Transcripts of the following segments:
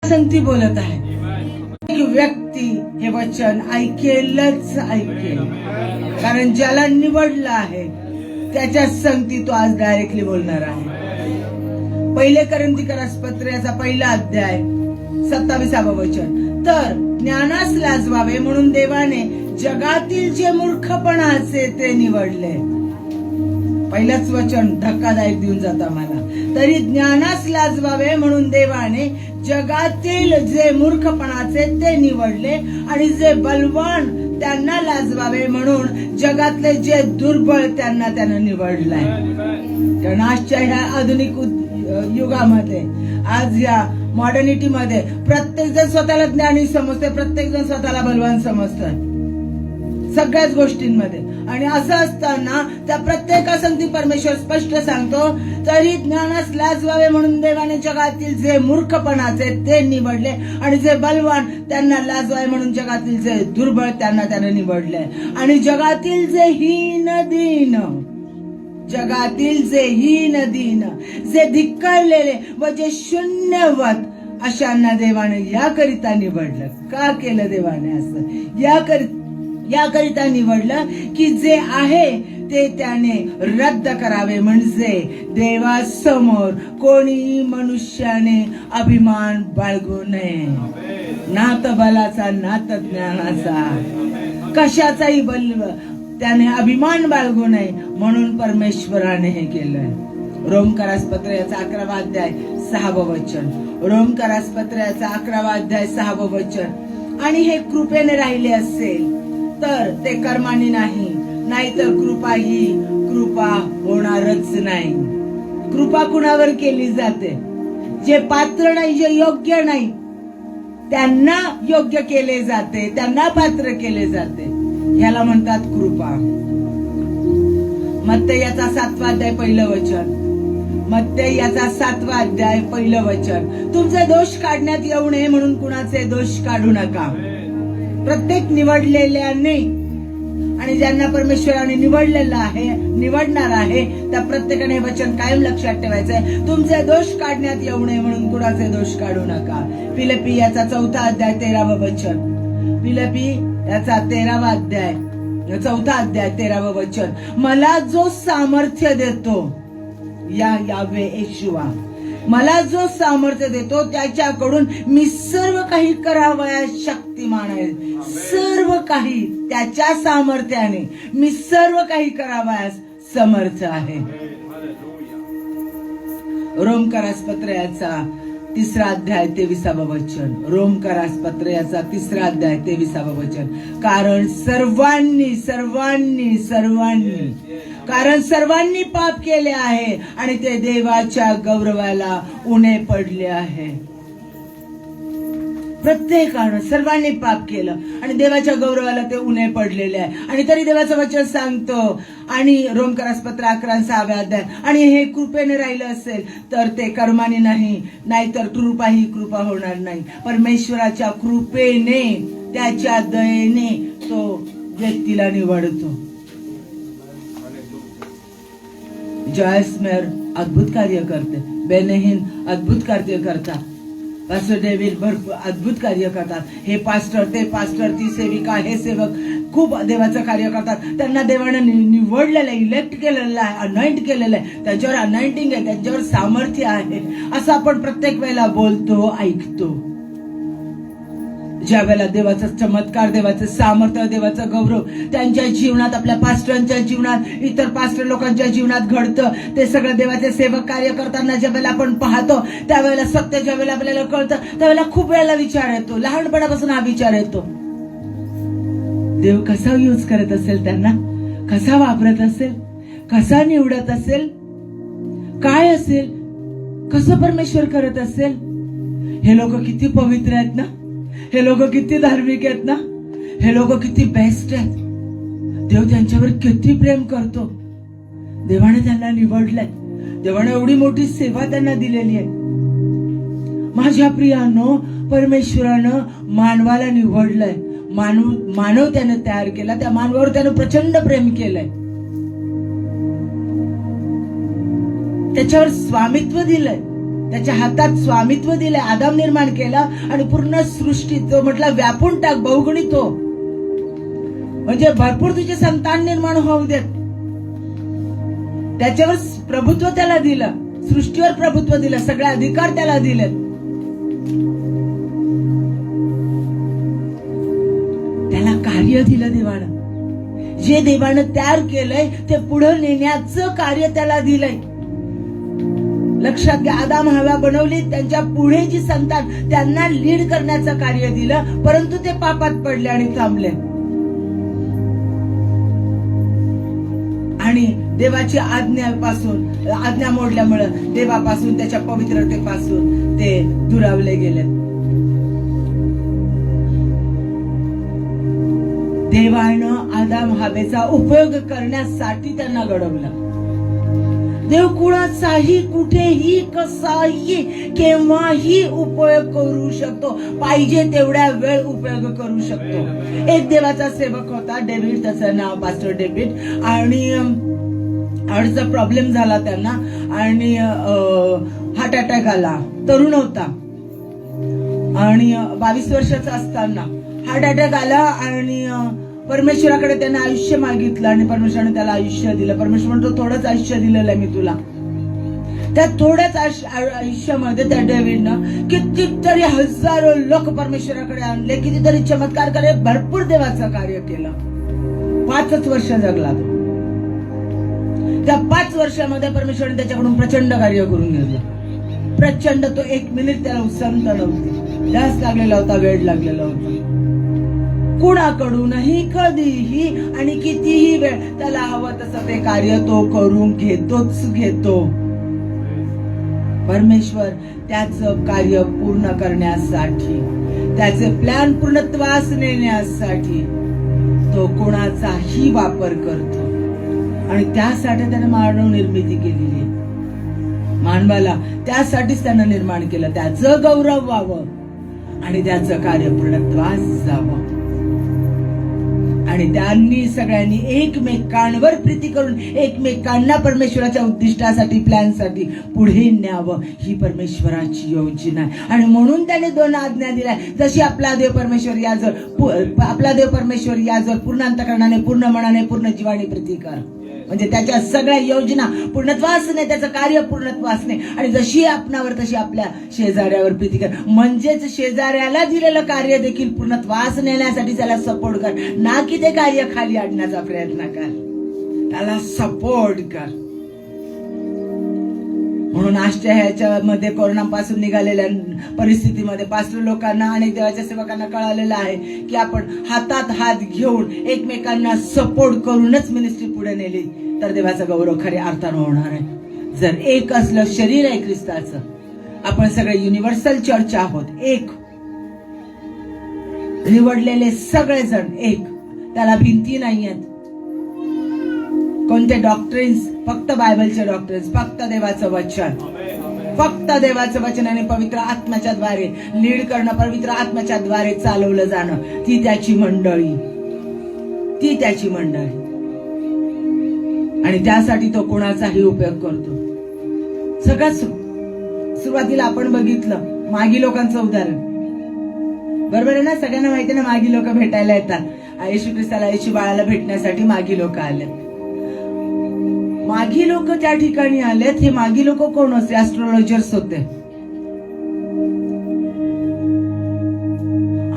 संती बोलत आहे. एक व्यक्ती हे वचन ऐकेलच ऐकेल, कारण ज्याला निवडलं आहे त्याच्या संगती तो आज डायरेक्टली बोलणार आहे. पहिले कोरिन्थियस पत्राचा पहिला अध्याय 27 वचन. तर ज्ञानास लाजवावे म्हणून देवाने जगातील जे मूर्खपणाचे ते निवडले. पहिलंच वचन धक्कादायक देऊन जातं मला. तरी ज्ञानास लाजवावे म्हणून देवाने जगातील जे मूर्खपणाचे ते निवडले, आणि जे बलवान त्यांना लाजवावे म्हणून जगातले जे दुर्बळ त्यांना त्यानं निवडलाय. कारण आजच्या ह्या आधुनिक युगामध्ये, आज या मॉडर्निटी मध्ये प्रत्येक जण स्वतःला ज्ञानी समजते, प्रत्येक जण स्वतःला बलवान समजतं सगळ्याच गोष्टींमध्ये. आणि असं असताना त्या प्रत्येकासंगती परमेश्वर स्पष्ट सांगतो, तरी ज्ञानास लाजवावे म्हणून देवाने जगातील जे मूर्खपणाचे ते निवडले, आणि जे बलवान त्यांना लाजवावे म्हणून जगातील जे दुर्बळ त्यांना त्याने निवडले. आणि जगातील जे हीन दीन, जगातील जे हीन दीन, जे धिक्कारलेले व जे शून्यवत अशांना देवाने याकरिता निवडलं. का केलं देवाने असं? याकरिता निवडलं की जे आहे ते त्याने रद्द करावे, म्हणजे देवासमोर कोणी मनुष्याने अभिमान बाळगू नये. नात बलाचा नात ज्ञानाचा, कशाचाही बल त्याने अभिमान बाळगू नये म्हणून परमेश्वराने हे केलं. रोमकारास पत्राचा 11 अध्याय 6 वचन. रोमकारास पत्राचा 11 अध्याय 6 वचन. आणि हे कृपेने राहिले असेल तर ते कर्माने नाही, नाहीतर कृपा ही कृपा होणारच नाही. कृपा कुणावर केली जाते? जे पात्र नाही, जे योग्य नाही त्यांना योग्य केले जाते, त्यांना पात्र केले जाते. ह्याला म्हणतात कृपा. मत्तेयाचा 7 अध्याय 1 वचन. मत्तेयाचा 7 अध्याय 1 वचन. तुमचे दोष काढण्यात येऊ नये म्हणून कुणाचे दोष काढू नका. प्रत्येक निवडलेल्याने आणि ज्यांना परमेश्वराने निवडलेलं आहे, निवडणार आहे, त्या प्रत्येकाने हे वचन कायम लक्षात ठेवायचंय. तुमचे दोष काढण्यात येऊ नये म्हणून कुणाचे दोष काढू नका. फिलिप्पी याचा 4 अध्याय 13 वचन. फिलिप्पी याचा 13 अध्याय 4 अध्याय 13 वचन. मला जो सामर्थ्य देतो, यावे येशूवा, मला जो सामर्थ्य देतो त्याच्याकडून मी सर्व काही करावयास शक्तिमान आहे. सर्व काही त्याच्या सामर्थ्याने मी सर्व काही करावयास समर्थ आहे. रोमकारास पत्राचा 3 अध्याय 23 वचन. रोमकारास पत्राचा 3 अध्याय 23 वचन. कारण सर्वांनी पाप केले आहे आणि ते देवाच्या गौरवाला उणे पडले आहे. प्रत्येकानं सर्वांनी पाप केलं आणि देवाच्या गौरवाला ते उणे पडलेले आहे. आणि तरी देवाचं वचन सांगतो, आणि रोमकारास पत्र 11 अध्याय, आणि हे कृपेने राहिलं असेल तर ते कर्माने नाही, नाहीतर कृपा ही कृपा होणार नाही. परमेश्वराच्या कृपेने, त्याच्या दयेने तो व्यक्तीला निवडतो. जॉयस मेयर अद्भुत कार्य करते, बेनेहिन अद्भुत कार्य करतात, पास्टर डेव्हिड भरपूर अद्भुत कार्य करतात. हे पास्टर, ते पास्टर, ती सेविका, हे सेवक खूप देवाचं कार्य करतात. त्यांना देवाने निवडलेलं आहे, इलेक्ट केलेलं आहे, अनॉइंट केलेलं आहे, त्यांच्यावर अनॉइंटिंग आहे, त्यांच्यावर सामर्थ्य आहे, असं आपण प्रत्येक वेळेला बोलतो, ऐकतो. ज्या वेळेला देवाचा चमत्कार, देवाचं सामर्थ्य, देवाचं गौरव त्यांच्या जीवनात, आपल्या पास्टरांच्या जीवनात, इतर पास्टर लोकांच्या जीवनात घडतं, ते सगळं देवाचे सेवक कार्य करताना ज्या वेळेला आपण पाहतो, त्यावेळेला सत्य ज्या वेळेला आपल्याला कळतं, त्यावेळेला खूप वेळेला विचार येतो. लहानपणापासून हा विचार येतो, देव कसा यूज करत असेल, त्यांना कसा वापरत असेल, कसा निवडत असेल, काय असेल, कसं परमेश्वर करत असेल. हे लोक किती पवित्र आहेत ना, हे लोक किती धार्मिक आहेत ना, हे लोक किती बेस्ट आहेत, देव त्यांच्यावर किती प्रेम करतो. देवाने त्यांना निवडलंय, देवाने एवढी मोठी सेवा त्यांना दिलेली आहे. माझ्या प्रियानो, परमेश्वरानं मानवाला निवडलंय, मानव त्यानं तयार केला, त्या मानवावर त्यानं प्रचंड प्रेम केलंय, त्याच्यावर स्वामित्व दिलंय, त्याच्या हातात स्वामित्व दिलंय. आदाम निर्माण केला आणि पूर्ण सृष्टी तो म्हटला व्यापून टाक, बहुगुणित हो, म्हणजे भरपूर तुझे संतान निर्माण होऊ देत. त्याच्यावर प्रभुत्व त्याला दिलं, सृष्टीवर प्रभुत्व दिलं, सगळे अधिकार त्याला दिले. त्याला कार्य दिलं देवानं. जे देवानं तयार केलंय ते पुढे नेण्याचं कार्य त्याला दिलंय. लक्षात घ्या, आदाम हवा बनवली, त्यांच्या पुढे जी संतान त्यांना लीड करण्याचं कार्य दिलं, परंतु ते पापात पडले आणि थांबले. आणि देवाची आज्ञा मोडल्यामुळे देवापासून, त्याच्या पवित्रतेपासून ते दुरावले गेले. देवानं आदाम हवेचा उपयोग करण्यासाठी त्यांना घडवलं. देव कुणाचाही, कुठेही, कसाही, केव्हाही उपयोग करू शकतो. पाहिजे तेवढ्या वेळ उपयोग करू शकतो. एक देवाचा सेवक होता डेव्हिड, त्याचं नाव पास्टर डेव्हिड, आणि हार्टचा प्रॉब्लेम झाला त्यांना आणि हार्ट अटॅक आला. तरुण होता आणि 22 वर्षाचा असताना हार्ट अटॅक आला आणि परमेश्वराकडे त्याने आयुष्य मागितलं आणि परमेश्वराने त्याला आयुष्य दिलं. परमेश्वर म्हणतो थोडंच आयुष्य दिलेलं आहे मी तुला. त्या थोड्याच आयुष्यामध्ये त्या डेव्हिडनं कितीतरी हजारो लोक परमेश्वराकडे आणले, कितीतरी चमत्कार केले, भरपूर देवाचं कार्य केलं. 5 वर्ष जगला तो. त्या 5 वर्षामध्ये परमेश्वराने त्याच्याकडून प्रचंड कार्य करून घेतलं. प्रचंड. तो 1 मिनिट त्याला उसंत नव्हती. ध्यास लागलेला होता, वेळ लागलेला होता. कुणाकडूनही, कधीही आणि कितीही वेळ त्याला हवं तसं ते कार्य तो करून घेतो. परमेश्वर त्याचं कार्य पूर्ण करण्यासाठी, त्याचे प्लॅन पूर्णत्वास नेण्यासाठी तो कोणाचाही वापर करतो. आणि त्यासाठी त्याने मानव निर्मिती केलेली आहे. मानवाला त्यासाठीच त्यानं निर्माण केलं, त्याचं गौरव व्हावं आणि त्याचं कार्य पूर्णत्वास जावं. आणि त्यांनी सगळ्यांनी एकमेकांवर प्रीती करून एकमेकांना परमेश्वराच्या उद्दिष्टासाठी, प्लॅनसाठी पुढे न्यावं, ही परमेश्वराची योजना आहे. आणि म्हणून त्याने 2 आज्ञा दिल्या. जशी आपला देव परमेश्वर याजवळ पूर्ण अंतःकरणाने, पूर्ण मनाने, पूर्ण जीवाने प्रीती कर. म्हणजे त्याच्या सगळ्या योजना पूर्णत्वासने, त्याचं कार्य पूर्णत्वासने. आणि जशी आपणावर तशी आपल्या शेजाऱ्यावर प्रीती कर. म्हणजेच शेजाऱ्याला दिलेलं कार्य देखील पूर्णत्वास नेण्यासाठी त्याला सपोर्ट कर, ना की ते कार्य खाली आणण्याचा प्रयत्न कर. त्याला सपोर्ट कर. म्हणून आजच्या ह्याच्यामध्ये कोरोनापासून निघालेल्या परिस्थितीमध्ये पास्टर लोकांना आणि देवाच्या सेवकांना कळालेलं आहे की आपण हातात हात घेऊन एकमेकांना सपोर्ट करूनच मिनिस्ट्री पुढे नेली तर देवाचा गौरव खऱ्या अर्थानं होणार आहे. जर एक असलं, शरीर आहे ख्रिस्ताचं, आपण सगळे युनिव्हर्सल चर्च आहोत, एक निवडलेले सगळेजण एक, त्याला भिंती नाहीयेत. कोणते डॉक्ट्रिन्स? फक्त बायबलचे डॉक्ट्रिन्स, फक्त देवाचं वचन, फक्त देवाचं वचन आणि पवित्र आत्म्याच्या द्वारे लीड करणं, पवित्र आत्म्याच्या द्वारे चालवलं जाणं, ती त्याची मंडळी. आणि त्यासाठी तो कोणाचाही उपयोग करतो. सगळ्यात सुरुवातीला आपण बघितलं मागी लोकांचं उदाहरण, बरोबर आहे ना? सगळ्यांना माहिती ना, मागी लोक भेटायला येतात. येशू ख्रिस्ताला, येशू बाळाला भेटण्यासाठी मागी लोक आले. मागी लोक त्या ठिकाणी आलेत. हे मागी लोक कोण होते? ऍस्ट्रोलॉजर्स होते.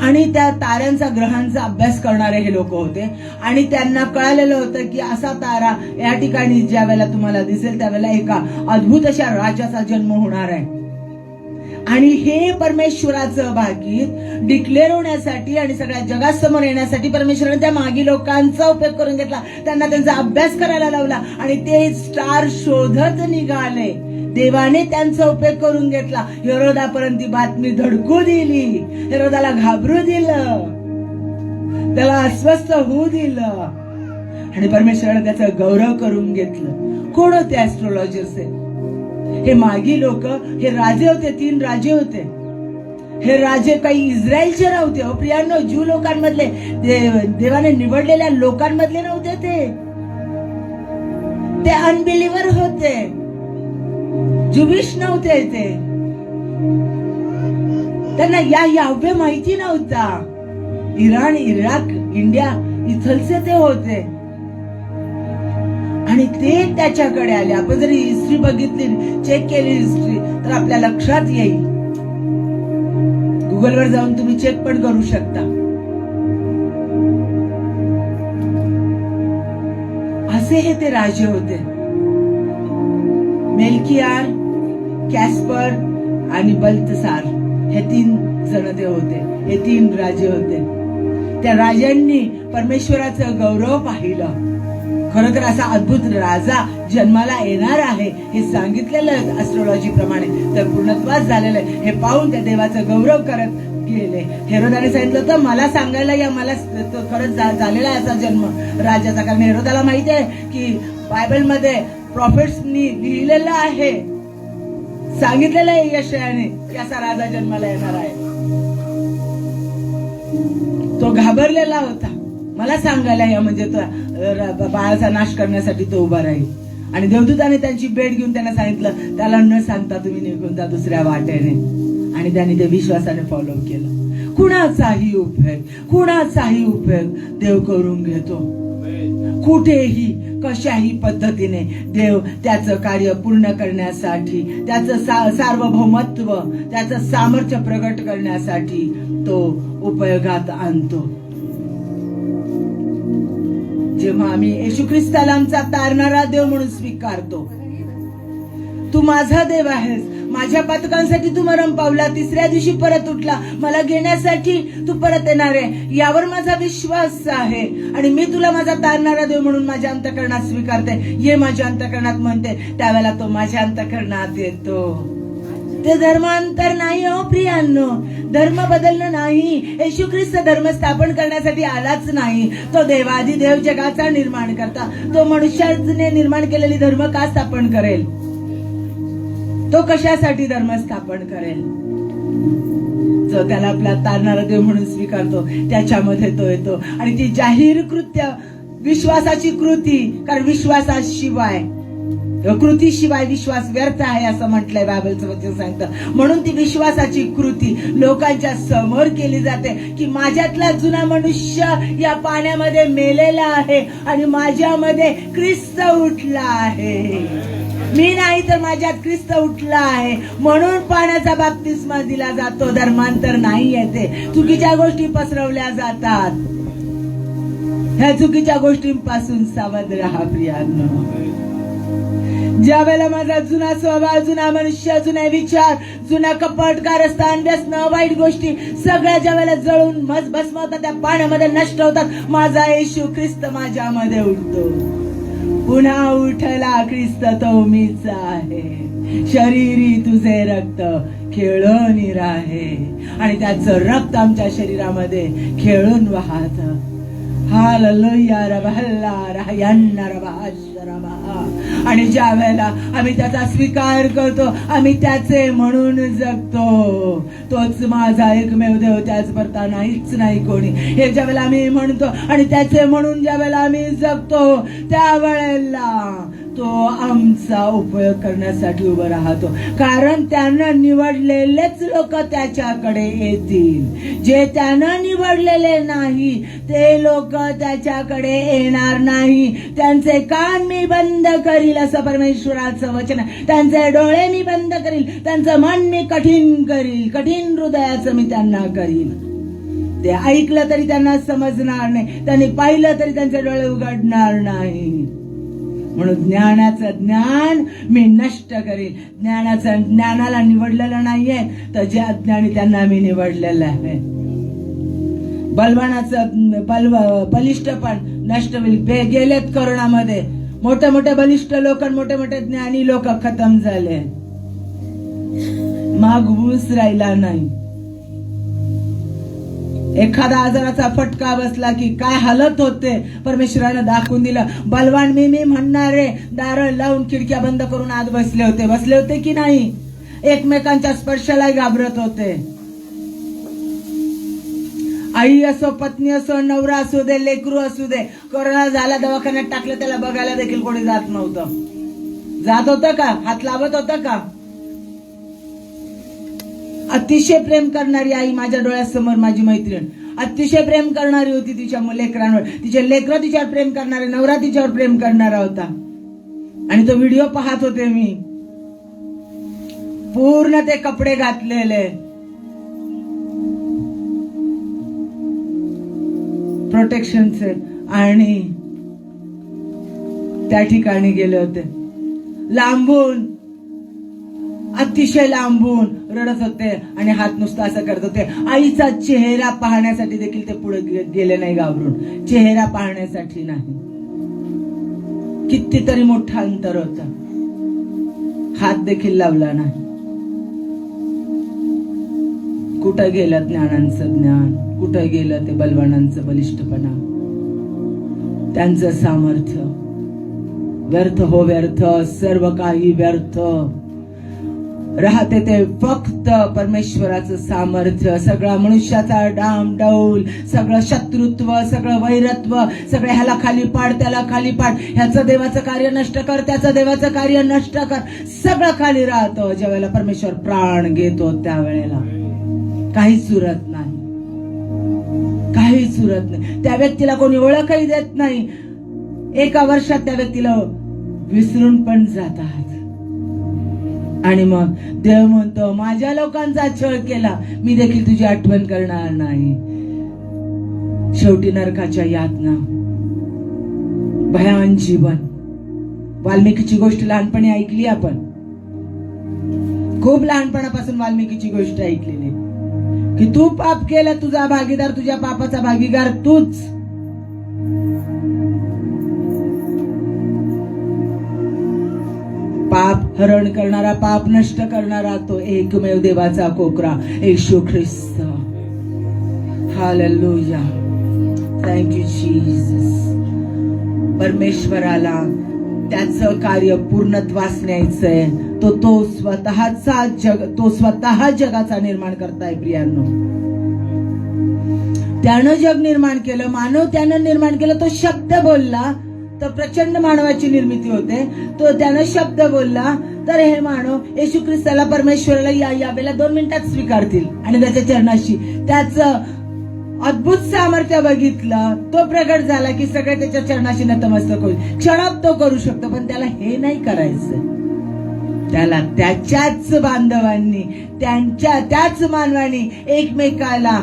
आणि त्या ताऱ्यांचा, ग्रहांचा अभ्यास करणारे हे लोक होते. आणि त्यांना कळालेलं होतं की असा तारा या ठिकाणी ज्या वेळेला तुम्हाला दिसेल त्यावेळेला एका अद्भुत अशा राजाचा जन्म होणार आहे. आणि हे परमेश्वराचं भाकीत डिक्लेअर होण्यासाठी आणि सगळ्या जगासमोर येण्यासाठी परमेश्वराने त्या मागी लोकांचा उपयोग करून घेतला. त्यांना त्यांचा अभ्यास करायला लावला आणि ते स्टार शोधत निघाले. देवाने त्यांचा उपयोग करून घेतला. हेरोदापर्यंत ती बातमी धडकू दिली. हेरोदाला घाबरू दिलं, त्याला अस्वस्थ होऊ दिलं आणि परमेश्वराने त्याचं गौरव करून घेतलं. कोण होते ऍस्ट्रोलॉजर्स? हे मागी लोक, हे राजे होते. 3 राजे होते. हे राजे काही इस्रायलचे नव्हते हो प्रियांनो, ज्यू लोकांमधले, देवाने निवडलेल्या लोकांमधले नव्हते. ते अनबिलीवर होते, जुविश नव्हते. ते त्यांना या याव्य माहिती नव्हता. इराण, इराक, इंडिया इथलचे ते होते आणि ते त्याच्याकडे आले. आपण जरी हिस्ट्री बघितली, चेक केली हिस्ट्री, तर आपल्या लक्षात येईल. गुगलवर जाऊन तुम्ही चेक पण करू शकता. असे हे ते राजे होते. मेल्कियार, कॅस्पर आणि बल्तसार हे 3 जण ते होते. हे 3 राजे होते. त्या राजांनी परमेश्वराचं गौरव पाहिलं. खरं तर असा अद्भुत राजा जन्माला येणार आहे हे सांगितलेलं ऍस्ट्रॉलॉजी प्रमाणे, तर पूर्णत्वास झालेलं आहे हे पाहून त्या देवाचं गौरव करत गेले. हेरोदाने सांगितलं होतं मला सांगायला या, मला खरंच झालेला आहे असा जन्म राजाचा. कारण हेरोदाला माहिती आहे की बायबलमध्ये प्रॉफिट्सनी लिहिलेलं आहे, सांगितलेलं आहे यशायाने की असा राजा जन्माला येणार आहे. तो घाबरलेला होता. मला सांगायला या म्हणजे तो बाळाचा नाश करण्यासाठी तो उभा राहील. आणि देवदूताने त्यांची भेट घेऊन त्यांना सांगितलं त्याला न सांगता तुम्ही निघून जा दुसऱ्या वाटेने. आणि त्यांनी ते विश्वासाने फॉलो केलं. कुणाचाही उपयोग देव करून घेतो. कुठेही कशाही पद्धतीने देव त्याचं कार्य पूर्ण करण्यासाठी, त्याचं सार्वभौमत्व, त्याचं सामर्थ्य प्रगट करण्यासाठी तो उपयोगात आणतो. जेव्हा आम्ही येशू ख्रिस्ताला आमचा तारणारा देव म्हणून स्वीकारतो, तू माझा देव आहेस, माझ्या पातकांसाठी तू मरण पावला, 3ऱ्या दिवशी परत उठला, मला घेण्यासाठी तू परत येणार आहे, यावर माझा विश्वास आहे. आणि मी तुला माझा तारणारा देव म्हणून माझ्या अंतःकरणात स्वीकारते, ये माझ्या अंतःकरणात म्हणते, त्यावेळेला तो माझ्या अंतःकरणात येतो. ते धर्मांतर नाही हो प्रियांनो, धर्म बदलणं नाही. येशू ख्रिस्त धर्म स्थापन करण्यासाठी आलाच नाही. तो देवादी देव जगाचा निर्माण करता, तो मनुष्याने निर्माण केलेली धर्म का स्थापन करेल? तो कशासाठी धर्म स्थापन करेल? जो त्याला आपला तारणारा देव म्हणून स्वीकारतो त्याच्यामध्ये तो येतो. आणि ती जाहीर कृत्य, विश्वासाची कृती, कारण विश्वासाशिवाय, कृतीशिवाय विश्वास व्यर्थ आहे असं म्हटलंय बायबलचं वचन सांगतं. म्हणून ती विश्वासाची कृती लोकांच्या समोर केली जाते की माझ्यातला जुना मनुष्य या पाण्यामध्ये मेलेला आहे आणि माझ्यामध्ये ख्रिस्त उठला आहे. मी नाही तर माझ्यात ख्रिस्त उठला आहे, म्हणून पाण्याचा बाप्तिस्मा दिला जातो. धर्मांतर नाही येते. चुकीच्या गोष्टी पसरवल्या जातात. ह्या चुकीच्या गोष्टींपासून सावध राहा प्रियांनो. ज्या वेळेला माझा जुना स्वभाव, जुना मनुष्य, जुने विचार, जुना कपट, कारस्थान, व्यसन, वाईट गोष्टी सगळ्या ज्या वेळेला जळून भस्म होतात, त्या पाण्यामध्ये नष्ट होतात, माझा येशू ख्रिस्त माझ्यामध्ये उठतो. पुन्हा उठला ख्रिस्त तो मीच आहे, शरीरी तुझे रक्त खेळून राहे. आणि त्याचं रक्त आमच्या शरीरामध्ये खेळून वाहत. हालेलुया रबहल्ला रहयन्ना रबहशरमा. आणि ज्या वेळेला आम्ही त्याचा स्वीकार करतो, आम्ही त्याचे म्हणून जगतो. तोच माझा एकमेव देव, त्याच परता नाहीच नाही कोणी, हे ज्या वेळेला आम्ही म्हणतो आणि त्याचे म्हणून ज्या वेळेला आम्ही जगतो, त्यावेळेला तो आमचा उपयोग करण्यासाठी उभं राहतो. कारण त्यानं निवडलेलेच लोक त्याच्याकडे येतील. जे त्यानं निवडलेले नाही ते लोक त्याच्याकडे येणार नाही. त्यांचे कान मी बंद करील असं परमेश्वराचं वचन आहे. त्यांचे डोळे मी बंद करील, त्यांचं मन मी कठीण करील, कठीण हृदयाचं मी त्यांना करील. ते ऐकलं तरी त्यांना समजणार नाही, त्यांनी पाहिलं तरी त्यांचे डोळे उघडणार नाही. म्हणून ज्ञानाचं ज्ञान मी नष्ट करील. ज्ञानाला निवडलेलं नाहीये, तर जे अज्ञानी त्यांना मी निवडलेलं आहे. बलिष्ठपण नष्ट होईल. गेलेत करोनामध्ये मोठे मोठे बलिष्ठ लोक, मोठे मोठे ज्ञानी लोक खतम झाले. मागूस राहिला नाही. एखादा आजाराचा फटका बसला की काय हालत होते परमेश्वरानं दाखवून दिलं. बलवान मी म्हणणारे दार लावून खिडक्या बंद करून आत बसले होते की नाही? एकमेकांच्या स्पर्शाला घाबरत होते. आई असो, पत्नी असो, नवरा असू दे, लेकरू असू दे, कोरोना झाला दवाखान्यात टाकलं, त्याला बघायला देखील कोणी जात नव्हतं. जात होतं का? हात लावत होतं का? अतिशय प्रेम करणारी आई माझ्या डोळ्यासमोर माझी मैत्रीण अतिशय प्रेम करणारी होती तिच्या लेकरांवर. तिचे लेकरं तिच्यावर प्रेम करणारे, नवरा तिच्यावर प्रेम करणारा होता. आणि तो व्हिडिओ पाहत होते मी. पूर्ण ते कपडे घातलेले, प्रोटेक्शनचे, आणि त्या ठिकाणी गेले होते. लांबून, अतिशय लांबून रडत होते आणि हात नुसता असं करत होते. आईचा चेहरा पाहण्यासाठी देखील ते पुढे गेले नाही घाबरून. चेहरा पाहण्यासाठी नाही. कितीतरी मोठं अंतर होतं. हात देखील लावला नाही. कुठं गेलं ज्ञानांचं ज्ञान, कुठं गेलं ते बलवानांचं बलिष्ठपणा, त्यांचं सामर्थ्य. व्यर्थ हो व्यर्थ, सर्व काही व्यर्थ राहते ते फक्त परमेश्वराचं सामर्थ्य. सगळा मनुष्याचा डामडौल, सगळं शत्रुत्व, सगळं वैरत्व, सगळं ह्याला खाली पाड, त्याला खाली पाड, ह्याचं देवाचं कार्य नष्ट कर, त्याचं देवाचं कार्य नष्ट कर, सगळं खाली राहतं. ज्या वेळेला परमेश्वर प्राण घेतो त्यावेळेला काहीच सुरत नाही, काहीच सुरत नाही. त्या व्यक्तीला कोणी ओळखही देत नाही. एका वर्षात त्या व्यक्तीला विसरून पण जातात. आणि मग देव म्हणतो, माझ्या लोकांचा छळ केला, मी देखील तुझी आठवण करणार नाही. शेवटी नरकाच्या यातना, भयान जीवन. वाल्मिकीची गोष्ट लहानपणी ऐकली आपण. खूप लहानपणापासून वाल्मिकीची गोष्ट ऐकलेली की तू पाप केलं, तुझा भागीदार, तुझ्या पापाचा भागीदार तूच. पाप हरण करणारा, पाप नष्ट करणारा तो एकमेव देवाचा कोकरा Yeshu Khrist. Hallelujah, thank you Jesus. परमेश्वराला त्याचं कार्य पूर्णत्वास न्यायचंय. तो स्वतः जगाचा निर्माण करताय प्रियांनो. त्यानं जग निर्माण केलं, मानव त्यानं निर्माण केलं. तो शब्द बोलला तर प्रचंड मानवाची निर्मिती होते. तो त्यानं शब्द बोलला तर हे मानव येशू ख्रिस्ताला, परमेश्वराला यावेळेला 2 मिनिटात स्वीकारतील आणि त्याच्या चरणाशी त्याचं अद्भुत सामर्थ्य बघितलं. तो प्रगट झाला की सगळे त्याच्या चरणाशी नतमस्तक होईल. क्षणात तो करू शकतो, पण त्याला हे नाही करायचं. त्याला त्याच्याच बांधवांनी, त्याच मानवानी एकमेकाला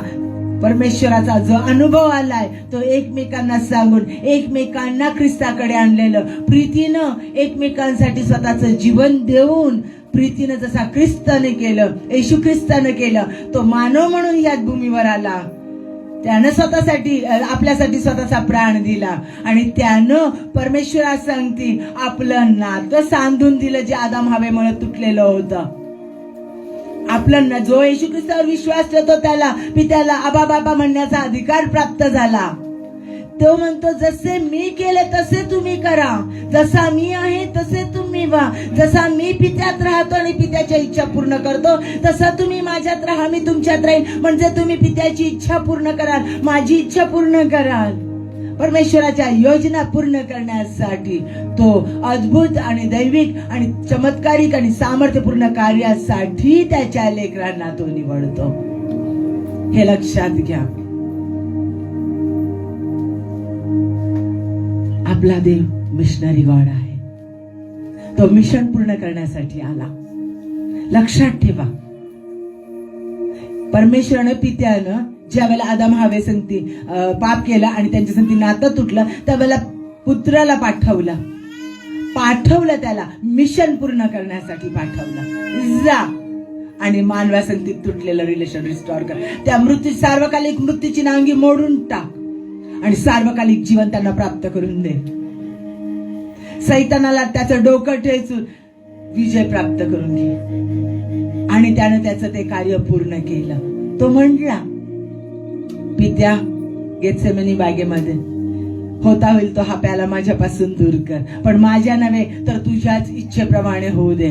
परमेश्वराचा जो अनुभव आलाय तो एकमेकांना सांगून, एकमेकांना ख्रिस्ताकडे आणलेलं, प्रीतीनं एकमेकांसाठी स्वतःचं जीवन देऊन, प्रीतीनं जसा ख्रिस्ताने केलं, येशू ख्रिस्तानं केलं, तो मानव म्हणून या भूमीवर आला. त्यानं स्वतःसाठी, आपल्यासाठी स्वतःचा प्राण दिला. आणि त्यानं परमेश्वरा सांगती आपलं नातं सांधून दिलं, जे आदाम हवेमुळे तुटलेलं होतं. आपलं जो येशू ख्रिस्तावर विश्वास ठेवतो त्याला पित्याला आबा बाबा म्हणण्याचा अधिकार प्राप्त झाला. तो म्हणतो, जसे मी केले तसे तुम्ही करा, जसा मी आहे तसे तुम्ही व्हा. जसा मी पित्यात राहतो आणि पित्याच्या इच्छा पूर्ण करतो, तसा तुम्ही माझ्यात राहा, मी तुमच्यात राहील. म्हणजे तुम्ही पित्याची इच्छा पूर्ण कराल, माझी इच्छा पूर्ण कराल. परमेश्वराच्या योजना पूर्ण करण्यासाठी, तो अद्भुत आणि दैविक आणि चमत्कारिक आणि सामर्थ्यपूर्ण कार्यासाठी त्याच्या लेकरांना तो निवडतो. हे लक्षात घ्या. आपला देव मिशनरी गॉड आहे. तो मिशन पूर्ण करण्यासाठी आला. लक्षात ठेवा, परमेश्वरानं पित्यानं ज्या वेळेला आदाम हवे संगती पाप केला आणि त्यांच्या संगती नातं तुटलं, त्यावेळेला पुत्राला पाठवलं त्याला मिशन पूर्ण करण्यासाठी पाठवलं. जा आणि मानवा संगतीत तुटलेलं रिलेशन रिस्टोर कर. त्या सार्वकालिक मृत्यूची नांगी मोडून टाक आणि सार्वकालिक जीवन त्यांना प्राप्त करून दे. सैतानाला त्याचं डोकं ठेचून विजय प्राप्त करून घे. आणि त्यानं त्याचं ते कार्य पूर्ण केलं. तो म्हटला, पित्या, गेत्सेमनी बागेमध्ये होता होईल तो हा प्याला माझ्यापासून दूर कर, पण माझ्या नव्हे तर तुझ्याच इच्छेप्रमाणे होऊ दे.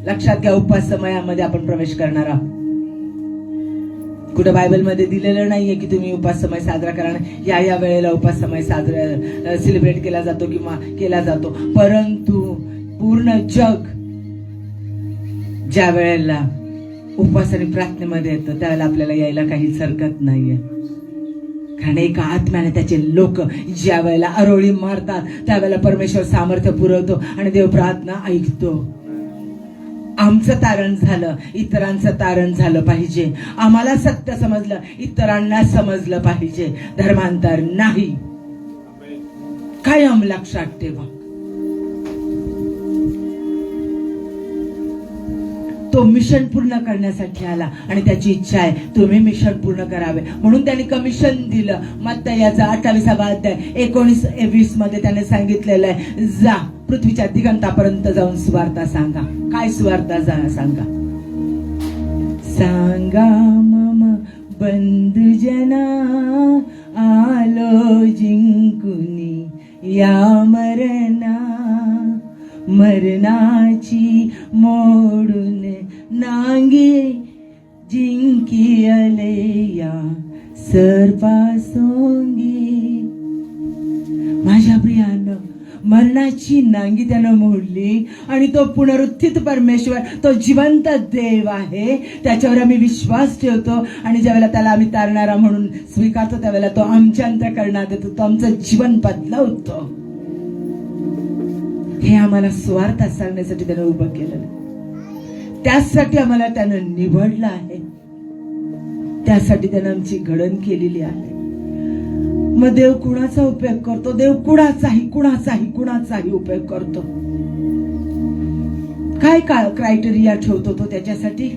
लक्षात घ्या, उपवास समयामध्ये आपण प्रवेश करणार आहोत. कुठं बायबलमध्ये दिलेलं नाहीये की तुम्ही उपास समय साजरा करा, या वेळेला उपास समय साजरा सेलिब्रेट केला जातो किंवा केला जातो. परंतु पूर्ण जग ज्या वेळेला उपवास आणि प्रार्थनेमध्ये येतो त्यावेळेला आपल्याला यायला काहीच हरकत नाहीये. कारण एका आत्म्याने त्याचे लोक ज्या वेळेला आरोळी मारतात त्यावेळेला परमेश्वर सामर्थ्य पुरवतो आणि देव प्रार्थना ऐकतो. आमचं तारण झालं, इतरांचं तारण झालं पाहिजे. आम्हाला सत्य समजलं, इतरांना समजलं पाहिजे. धर्मांतर नाही. कायम लक्षात ठेवा. तो मिशन पूर्ण करण्यासाठी आला आणि त्याची इच्छा आहे तुम्ही मिशन पूर्ण करावे, म्हणून त्यांनी कमिशन दिलं. मत्ती याचा 28वा अध्याय 19-20 मध्ये त्याने सांगितलेलं आहे, जा पृथ्वीच्या दिगंतापर्यंत जाऊन सुवार्ता सांगा. काय सुवार्ता सांगा? सांगा मम बंधुजना आलो जिंकुनी या मरणाची मोडून नांगी जिंकी आलेया सर्पासोंगी. माझ्या प्रियानं मरणाची नांगी त्यानं मोडली आणि तो पुनरुत्थित परमेश्वर, तो जिवंत देव आहे, त्याच्यावर आम्ही विश्वास ठेवतो. आणि ज्यावेळेला त्याला आम्ही तारणारा म्हणून स्वीकारतो त्यावेळेला तो आमच्या अंतःकरणात येतो, तो आमचं जीवन बदलवतो. हे आम्हाला स्वार्थ सांगण्यासाठी त्यानं उभं केलेलं, त्यासाठी आम्हाला त्यानं निवडलं आहे, त्यासाठी त्यानं आमची घडण केलेली आहे. मग देव कुणाचा उपयोग करतो? देव कुणाचाही उपयोग करतो. काय क्रायटेरिया ठेवतो तो त्याच्यासाठी?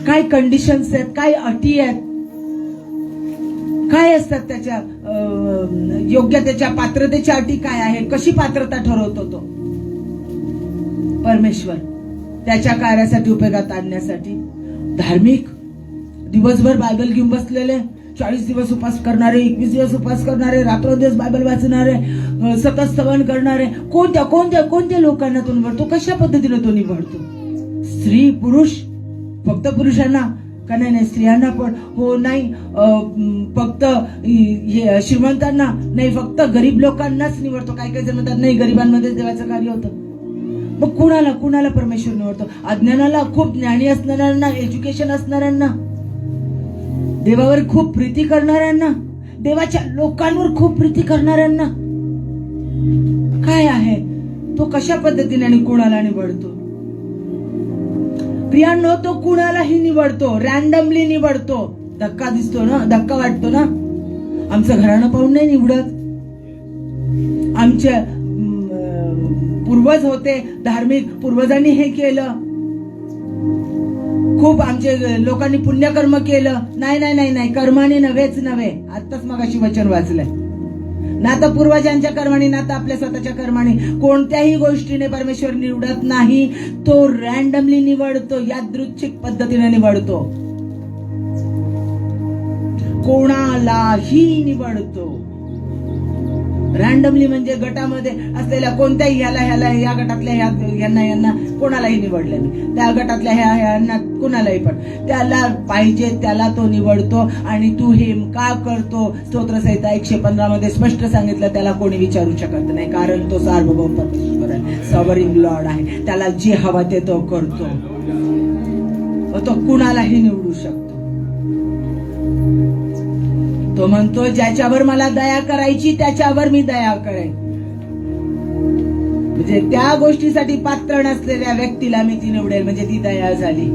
काय कंडिशन्स आहेत, काय अटी आहेत, काय असतात त्याच्या योग्यतेच्या पात्रतेच्या अटी काय आहे? कशी पात्रता ठरवतो तो परमेश्वर त्याच्या कार्यासाठी उपयोगात आणण्यासाठी? धार्मिक दिवसभर बायबल घेऊन बसलेले, 40 दिवस उपास करणारे, 21 दिवस उपास करणारे, रात्रोदिवस बायबल वाचणारे, सतत स्तवन करणारे, कोणत्या लोकांना तो निवडतो? कशा पद्धतीने तो निवडतो? स्त्री पुरुष? फक्त पुरुषांना का? नाही, स्त्रियांना पण. हो नाही, फक्त श्रीमंतांना नाही, फक्त गरीब लोकांनाच निवडतो. काही जण म्हणतात नाही, गरिबांमध्ये देवाचं कार्य होतं. मग कुणाला परमेश्वर निवडतो? अज्ञानाला, खूप ज्ञानी असणाऱ्यांना, एज्युकेशन असणाऱ्यांना, देवावर खूप प्रीती करणाऱ्यांना, देवाच्या लोकांवर खूप प्रीती करणाऱ्यांना. काय आहे तो? कशा पद्धतीने आणि कुणाला निवडतो? प्रियांनो, तो कुणालाही निवडतो, रॅन्डमली निवडतो. धक्का दिसतो ना, धक्का वाटतो ना. आमचं घराणं पाहून नाही निवडत. आमचे पूर्वज होते धार्मिक, पूर्वजांनी हे केलं, खूप आमचे लोकांनी पुण्यकर्म केलं. नाही, कर्माने नव्हेच नव्हे. आताच मगाशी वचन वाचलंय ना. आता पूर्वजांच्या कर्माने ना आता आपल्या स्वतःच्या कर्माने कोणत्याही गोष्टीने परमेश्वर निवडत नाही. तो रॅन्डमली निवडतो, यादृच्छिक पद्धतीने निवडतो, कोणालाही निवडतो. रॅन्डमली म्हणजे गटामध्ये असलेल्या कोणत्याही ह्याला या गटातल्या यांना कोणालाही निवडलं नाही, त्या गटातल्या ह्यांना कुणालाही, पण त्याला पाहिजे त्याला तो निवडतो. आणि तू हे का करतो? स्तोत्रसंहिता 115 मध्ये स्पष्ट सांगितलं, त्याला कोणी विचारू शकत नाही, कारण तो सार्वभौम परमेश्वर आहे, सॉव्हरीन लॉर्ड आहे. त्याला जे हवं ते तो करतो. तो कुणालाही निवडू शकतो. तो म्हणतो, ज्याच्यावर मला दया करायची त्याच्यावर मी दया करेन. म्हणजे त्या गोष्टीसाठी पात्र नसलेल्या व्यक्तीला मी ती निवडेल, म्हणजे ती दया झाली.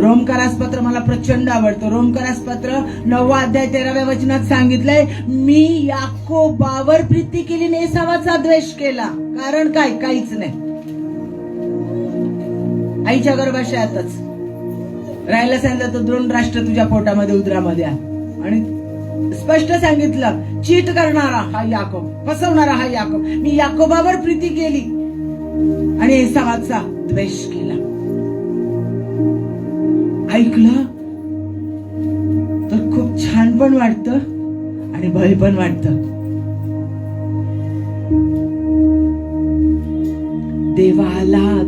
रोमकारास पत्र मला प्रचंड आवडतं. रोमकारास पत्र 9 अध्याय 13व्या वचनात सांगितलंय, मी याकोबावर प्रीती केली, एसावाचा द्वेष केला. कारण काय? काहीच नाही. आईच्या गर्भाशयातच राहायला सांगितलं तर 2 राष्ट्र तुझ्या पोटामध्ये उदरामध्ये आहे. आणि स्पष्ट सांगितलं, चीट करणारा हा याकोब, फसवणारा हा याकोब. मी याकोबावर प्रीती केली आणि एसावाचा द्वेष केला. ऐकलं तर खूप छान पण वाटतं आणि भय पण वाटतं.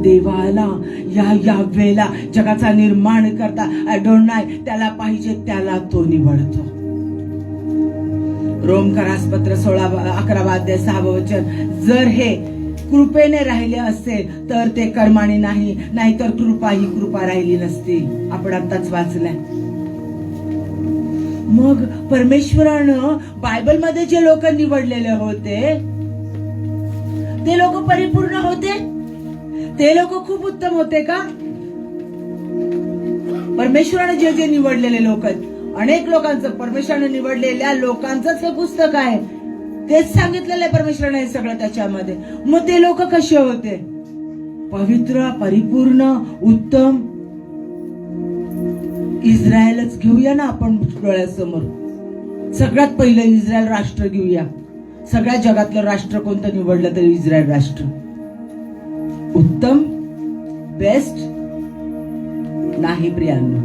देवाला या वेळेला जगाचा निर्माण करता अडोनाय त्याला पाहिजे त्याला तो निवडतो. रोमकारास पत्र 11 अध्याय 6 वचन, जर हे कृपेने राहिले असेल तर ते कर्माने नाही, नाहीतर कृपा ही कृपा राहिली नसती. आपण आताच वाचलंय. मग परमेश्वरानं बायबलमध्ये जे लोक निवडलेले होते ते लोक परिपूर्ण होते, ते लोक खूप उत्तम होते का? परमेश्वराने जे जे निवडलेले लोक आहेत, अनेक लोकांचं, परमेश्वराने निवडलेल्या लोकांचंच हे पुस्तक आहे, तेच सांगितलेलं आहे परमेश्वराने हे सगळं त्याच्यामध्ये. मग ते लोक कसे होते? पवित्र, परिपूर्ण, उत्तम. इस्रायलच घेऊया ना आपण डोळ्यासमोर. सगळ्यात पहिलं इस्रायल राष्ट्र घेऊया. सगळ्या जगातलं राष्ट्र कोणतं निवडलं तरी इस्रायल राष्ट्र उत्तम, बेस्ट नाही प्रियांनो.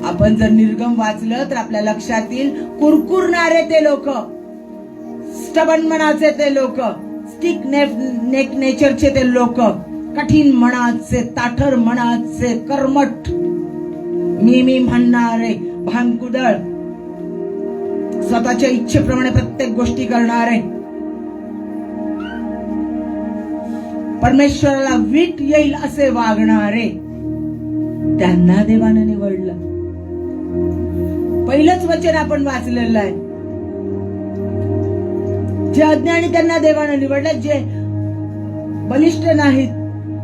आपण जर निर्गम वाचलं तर आपल्या लक्षात येईल, कुरकुरणारे ते लोक, स्टबन मनाचे ते लोक, स्टिक नेक नेचरचे ते लोक, कठीण मनाचे, ताठर मनाचे, कर्मठ, मी म्हणणारे, भांगकुदळ, स्वतःच्या इच्छेप्रमाणे प्रत्येक गोष्टी करणारे, परमेश्वराला वीट येईल असे वागणारे, त्यांना देवाने निवडलं. पहिलंच वचन आपण वाचलेलं आहे. जे अज्ञानी त्यांना देवाने निवडलं, जे बलिष्ठ नाहीत,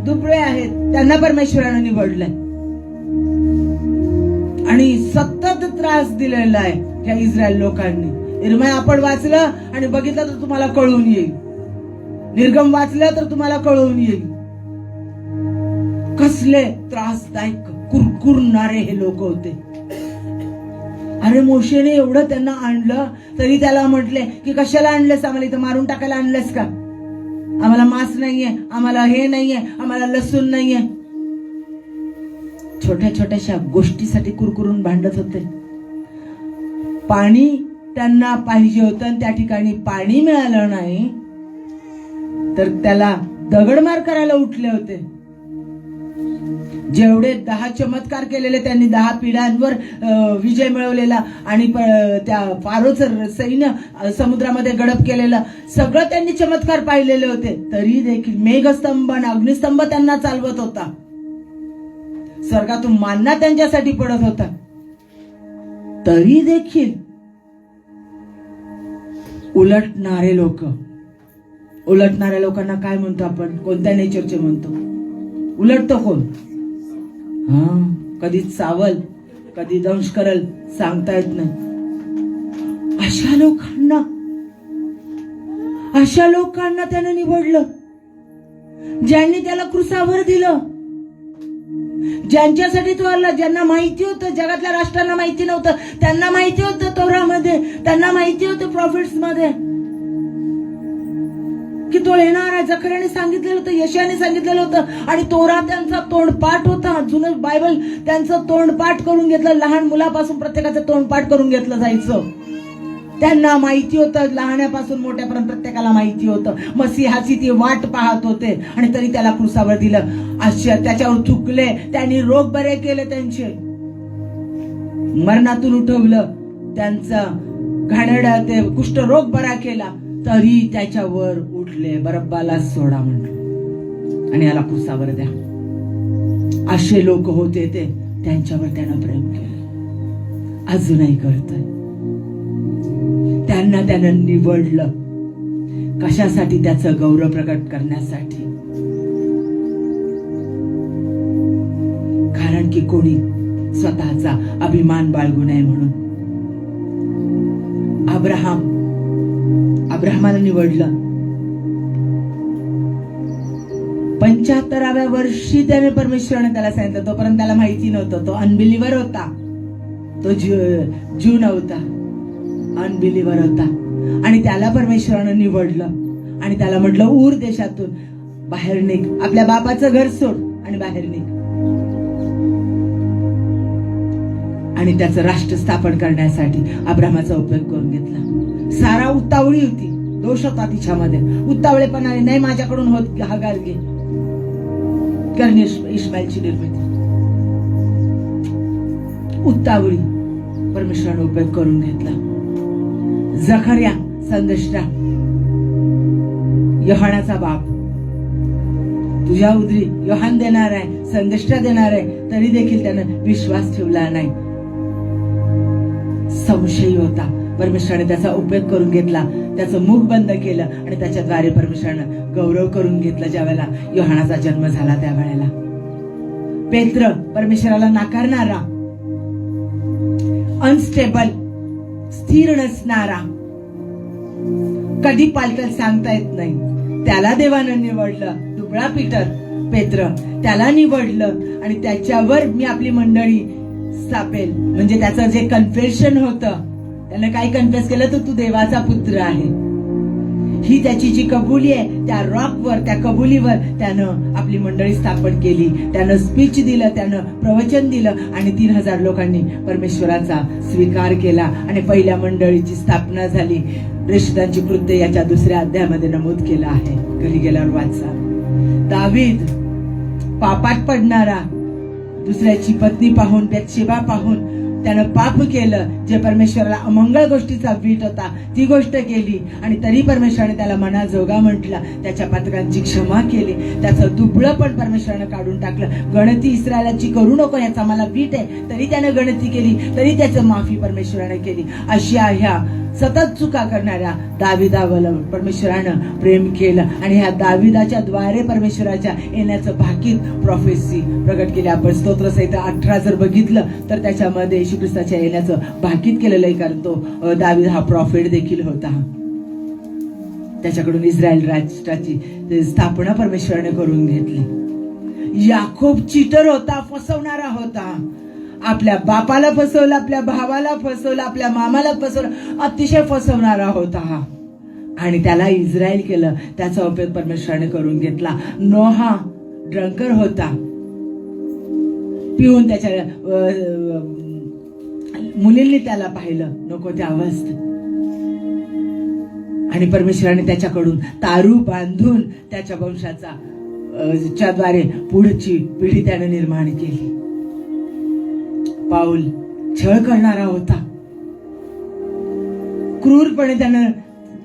दुबळे आहेत, त्यांना परमेश्वराने निवडलंय. आणि सतत त्रास दिलेला आहे त्या इस्रायल लोकांनी. इर्मिया आपण वाचलं आणि बघितलं तर तुम्हाला कळून येईल, निर्गम वाचलं तर तुम्हाला कळून येईल, कसले त्रासदायक कुरकुरणारे हे लोक होते. अरे मोशेने एवढं त्यांना आणलं तरी त्याला म्हटले की कशाला आणलंस, आम्हाला इथं मारून टाकायला आणलंस का? आम्हाला मांस नाहीये, आम्हाला हे नाहीये, आम्हाला लसूण नाहीये. छोट्या छोट्याशा गोष्टीसाठी कुरकुरून भांडत होते. पाणी त्यांना पाहिजे होतं आणि त्या ठिकाणी पाणी मिळालं नाही तर त्याला दगडमार करायला उठले होते. जेवढे 10 चमत्कार केलेले त्यांनी, 10 पिढ्यांवर विजय मिळवलेला आणि त्या फारोचं सैन्य समुद्रामध्ये गडप केलेलं, सगळं त्यांनी चमत्कार पाहिलेले होते. तरी देखील मेघस्तंभ आणि अग्निस्तंभ त्यांना चालवत होता. स्वर्गातून मान्ना त्यांच्यासाठी पडत होता. तरी देखील उलटणारे लोक, उलटणाऱ्या लोकांना काय म्हणतो आपण? कोणत्या नेचरचे म्हणतो? उलटतो कोण? कधी चावल, कधी दंश करल, सांगता येत नाही. अशा लोकांना त्याने निवडलं, ज्यांनी त्याला क्रुसावर दिलं, ज्यांच्यासाठी तो आला, ज्यांना माहिती होतं, जगातल्या राष्ट्रांना माहिती नव्हतं, त्यांना माहिती होतं तोरामध्ये, त्यांना माहिती होतं प्रॉफिट्स मध्ये की तो येणार आहे. जकरियाने सांगितलेलं होतं, यशाने सांगितलेलं होतं आणि तोरा त्यांचा तोंडपाठ होता. जुनं बायबल त्यांचं तोंडपाठ करून घेतलं. लहान मुलापासून प्रत्येकाचं तोंडपाठ करून घेतलं जायचं. त्यांना माहिती होतं, लहानापासून मोठ्यापर्यंत प्रत्येकाला माहिती होतं. मसीहाची ती वाट पाहत होते आणि तरी त्याला क्रुसावर दिलं. अशा त्याच्यावर थुकले, त्यांनी रोग बरे केले, त्यांचे मरणातून उठवलं, त्यांचा घाणेरडा ते कुष्ठरोग बरा केला. तरी त्याच्यावर उठले, बरब्बाला सोडा म्हटलं आणि याला क्रुसावर द्या. असे लोक होते ते, त्यांच्यावर त्यानं प्रेम केलं, अजूनही करतोय. त्यांना त्यानं निवडलं कशासाठी? त्याचं गौरव प्रकट करण्यासाठी. कारण की कोणी स्वतःचा अभिमान बाळगू नये म्हणून. अब्राहमाला निवडलं. 75व्या वर्षी त्याने परमेश्वराने त्याला सांगितलं. तोपर्यंत त्याला माहिती नव्हतं, तो अनबिलीवर होता, तो ज्यू नव्हता, अनबिलीवर होता. आणि त्याला परमेश्वरानं निवडलं आणि त्याला म्हटलं, ऊर देशातून बाहेर निघ, आपल्या बापाचं घर सोड आणि बाहेर निघ. आणि त्याचं राष्ट्र स्थापन करण्यासाठी अब्राहमाचा उपयोग करून घेतला. सारा उतावळी होती, दोष होता तिच्यामध्ये, उतावळेपणाने, नाही माझ्याकडून होत, हागार घे, करणे इश्माईलची निर्मिती. उतावळी परमेश्वराने उपयोग करून घेतला. जकरिया संदेष्टा, योहानाचा बाप, तुझ्या उदरी योहान देणार आहे, संदेष्टा देणार आहे, तरी देखील त्यानं विश्वास ठेवला नाही. संशयी होता. परमेश्वराने त्याचा उपयोग करून घेतला, त्याचं मुख बंद केलं आणि त्याच्याद्वारे परमेश्वरानं गौरव करून घेतला. ज्या वेळेला योहानाचा जन्म झाला त्यावेळेला पेत्र परमेश्वराला नाकारणारा, अनस्टेबल, स्थिर नसणारा, कधी पालटल सांगता येत नाही, त्याला देवानं निवडलं. दुबळा पेत्र त्याला निवडलं आणि त्याच्यावर मी आपली मंडळी स्थापेल. म्हणजे त्याचं जे कन्फेशन होतं, त्यानं काय कन्फेस केलं, तर तू देवाचा पुत्र आहे. ही त्याची जी कबुली आहे, त्या रॉकवर, त्या कबुलीवर त्यानं आपली मंडळी स्थापन केली. त्यानं स्पीच दिलं, त्यानं प्रवचन दिलं आणि 3000 लोकांनी परमेश्वराचा स्वीकार केला आणि पहिल्या मंडळीची स्थापना झाली. प्रेषितांची कृत्य याच्या 2ऱ्या अध्यायामध्ये नमूद केलं आहे. घरी गेल्यावर वाचा. दावीद पापात पडणारा, दुसऱ्याची पत्नी पाहून, बेतशेबा पाहून त्यानं पाप केलं. जे परमेश्वराला अमंगळ गोष्टीचा वीट होता ती गोष्ट केली आणि तरी परमेश्वराने त्याला मनाजोगा म्हटलं. त्याच्या पातकांची क्षमा केली. त्याचं दुबळं पण परमेश्वरानं काढून टाकलं. गणती इस्रायलाची करू नको याचा मला वीट आहे, तरी त्यानं गणती केली, तरी त्याचं माफी परमेश्वरानं केली. अशा ह्या सतत चुका करणाऱ्या दाविदावर परमेश्वरानं प्रेम केलं आणि ह्या दाविदाच्या द्वारे परमेश्वराच्या येण्याचं भाकीत प्रोफेसी प्रगट केली. आपण स्तोत्रसंहिता 18 जर बघितलं तर त्याच्यामध्ये येशू ख्रिस्ताच्या येण्याचं भाकीत केलेलं आहे, कारण तो दावीद हा प्रॉफेट देखील होता. त्याच्याकडून इस्रायल राष्ट्राची स्थापना परमेश्वराने करून घेतली. याकोब चीटर होता, फसवणारा होता. आपल्या बापाला फसवलं, आपल्या भावाला फसवलं, आपल्या मामाला फसवलं, अतिशय फसवणारा होता हा. आणि त्याला इस्रायल केलं. त्याचा उपयोग परमेश्वराने करून घेतला. नोहा ड्रंकर होता, पिऊन त्याच्या मुलींनी त्याला पाहिलं नको त्या अवस्थेत आणि परमेश्वराने त्याच्याकडून तारू बांधून त्याच्या वंशाचा द्वारे पुढची पिढी त्याने निर्माण केली. पाऊल छळ करणारा होता. क्रूरपणे त्यानं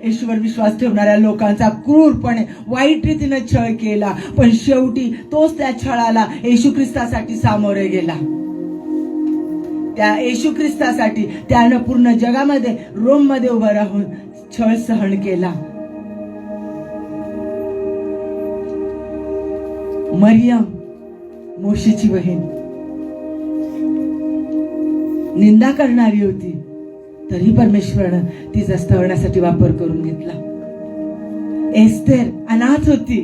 येशूवर विश्वास ठेवणाऱ्या लोकांचा क्रूरपणे वाईट रीतीने छळ केला, पण शेवटी तोच त्या छळाला येशू ख्रिस्तासाठी सामोरे गेला. त्या येशू ख्रिस्तासाठी त्यानं पूर्ण जगामध्ये रोम मध्ये उभं राहून छळ सहन केला. मरियम मोशेची बहीण निंदा करणारी होती, तरी परमेश्वरानं तिचा स्तवण्यासाठी वापर करून घेतला. एस्तेर अनाथ होती,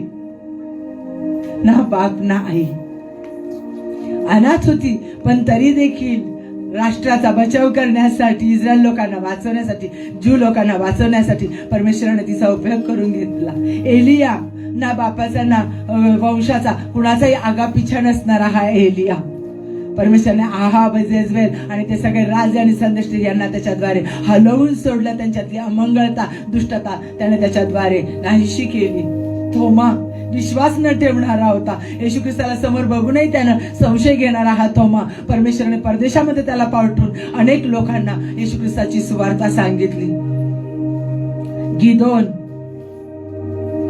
ना बाप ना आई, अनाथ होती, पण तरी देखील राष्ट्राचा बचाव करण्यासाठी, इस्रायल लोकांना वाचवण्यासाठी, ज्यू लोकांना वाचवण्यासाठी परमेश्वराने तिचा उपयोग करून घेतला. एलिया ना बापाचा ना वंशाचा कुणाचाही आगापिछा नसणारा हा एलिया, परमेश्वराने आहाब, जेजबेल आणि ते सगळे राजे आणि संदेष्टे यांना त्याच्याद्वारे हलवून सोडलं. त्यांच्यातली अमंगळता, दुष्टता त्याने त्याच्याद्वारे नाहीशी केली. थोमा विश्वास न ठेवणारा होता. येशू ख्रिस्ताला समोर बघूनही त्यानं संशय घेणारा हा थोमा, परमेश्वराने परदेशामध्ये त्याला पाठवून अनेक लोकांना येशू ख्रिस्ताची सुवार्ता सांगितली. गिदोन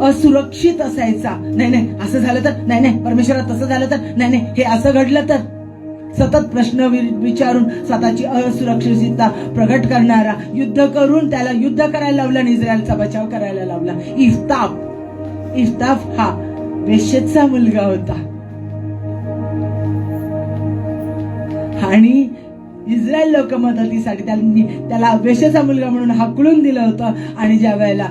असुरक्षित असायचा. नाही असं झालं तर, नाही परमेश्वरात तसं झालं तर, नाही हे असं घडलं तर, सतत प्रश्न विचारून स्वतःची असुरक्षितता प्रगट करणारा, युद्ध करून त्याला युद्ध करायला लावलं आणि इस्रायलचा बचाव करायला लावला. इफ्ताफ हा वेश्येचा मुलगा होता आणि इस्रायल लोक मदतीसाठी त्याला वेश्येचा मुलगा म्हणून हाकलून दिलं होतं. आणि ज्या वेळेला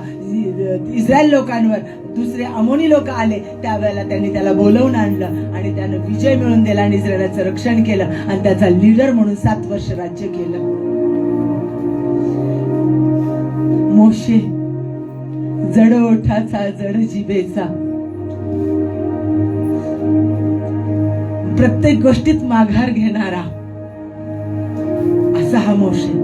इस्रायल लोकांवर दुसरे अमोनी लोक आले त्यावेळेला त्यांनी त्याला बोलवून आणलं आणि त्यानं विजय मिळवून दिला आणि इस्रायलाचं रक्षण केलं आणि त्याचा लीडर म्हणून 7 वर्ष राज्य केलं. मोशे जड ओठाचा, जड जिभेचा, प्रत्येक गोष्टीत माघार घेणारा असा हा मोशे.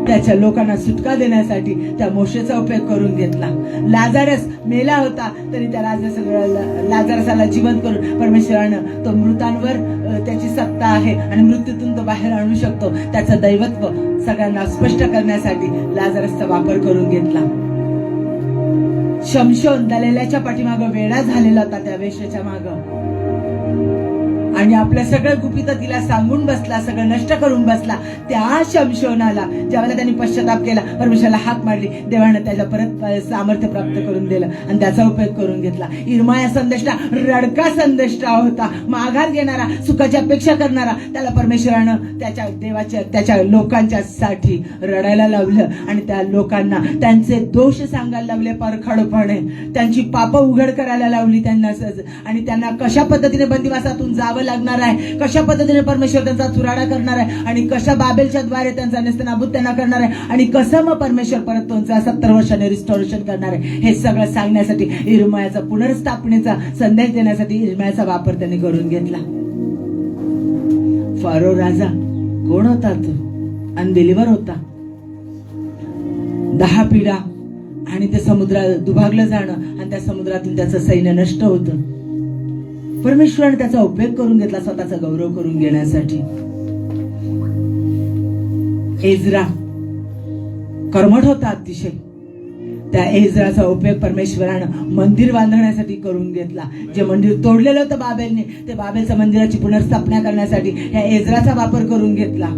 त्याच्या लोकांना सुटका देण्यासाठी त्या मोशेचा उपयोग करून घेतला. लाजारस मेला होता तरी त्या लाजारसाला जिवंत करून परमेश्वरानं तो मृतांवर त्याची सत्ता आहे आणि मृत्यूतून तो बाहेर आणू शकतो. त्याचं दैवत्व सगळ्यांना स्पष्ट करण्यासाठी लाजारसचा वापर करून घेतला. शमशोन दलेलाच्या पाठीमागं वेडा झालेला होता, त्या वेश्येच्या मागं, आणि आपलं सगळं गुपित तिला सांगून बसला, सगळं नष्ट करून बसला. त्या शमशोनाला ज्यावेळेला त्यांनी पश्चाताप केला, परमेश्वराला हाक मारली, देवानं त्याला परत सामर्थ्य प्राप्त करून दिलं आणि त्याचा उपयोग करून घेतला. इर्माया संदेष्टा रडका संदेष्टा होता, माघार घेणारा, सुखाची अपेक्षा करणारा. त्याला परमेश्वरानं त्याच्या देवाच्या त्याच्या लोकांच्या साठी रडायला लावलं आणि त्या लोकांना त्यांचे दोष सांगायला लावले परखडपणे, त्यांची पापं उघड करायला लावली त्यांना, आणि त्यांना कशा पद्धतीने बंदिवासातून जावं लागणार आहे, कशा पद्धतीने परमेश्वर त्यांचा चुराडा करणार आहे, आणि कशा बाबेलच्या द्वारे त्यांचा नेस्तनाबूत त्यांना करणार आहे, आणि कसं मग परमेश्वर परत त्यांचा 70 वर्षाने रिस्टोरेशन करणार आहे, हे सगळं सांगण्यासाठी इर्मायाचा पुनर्स्थापनेचा संदेश देण्यासाठी इर्मायाचा वापर त्यांनी करून घेतला. फारो राजा कोण होता? तो अनबिलीवर होता. 10 पिढ्या आणि ते समुद्रात दुभागलं जाणं आणि त्या समुद्रातून त्याचं सैन्य नष्ट होतं. परमेश्वराने त्याचा उपयोग करून घेतला स्वतःचा गौरव करून घेण्यासाठी. एज्रा कर्मठ होता अतिशय. त्या एज्राचा उपयोग परमेश्वरानं मंदिर बांधण्यासाठी करून घेतला. जे मंदिर तोडलेलं होतं बाबेलने, ते बाबेलच्या मंदिराची पुनर्स्थापना करण्यासाठी ह्या एज्राचा वापर करून घेतला.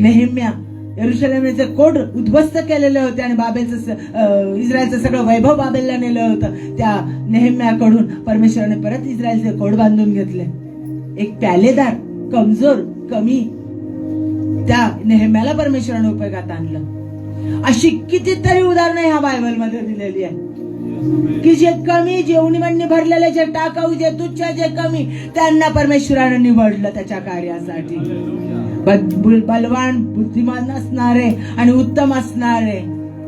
नेहेम्या यरुशलेमचे कोड उद्ध्वस्त केलेले होते आणि बाबेलचं इस्रायलचं सगळं वैभव बाबेलला नेलं होतं. त्या नेहेम्याकडून परमेश्वराने परत इस्रायलचे कोड बांधून घेतले. एक प्यालेदार, कमजोर, कमी त्या नेहेम्याला परमेश्वराने उपयोगात आणलं. अशी कितीतरी उदाहरणं ह्या बायबलमध्ये दिलेली आहे की जे कमी, जे उणीवणी भरलेले, जे टाकाऊ, जे तुच्छ, जे कमी, त्यांना परमेश्वराने निवडलं त्याच्या कार्यासाठी. बलवान, बुद्धिमान असणारे आणि उत्तम असणारे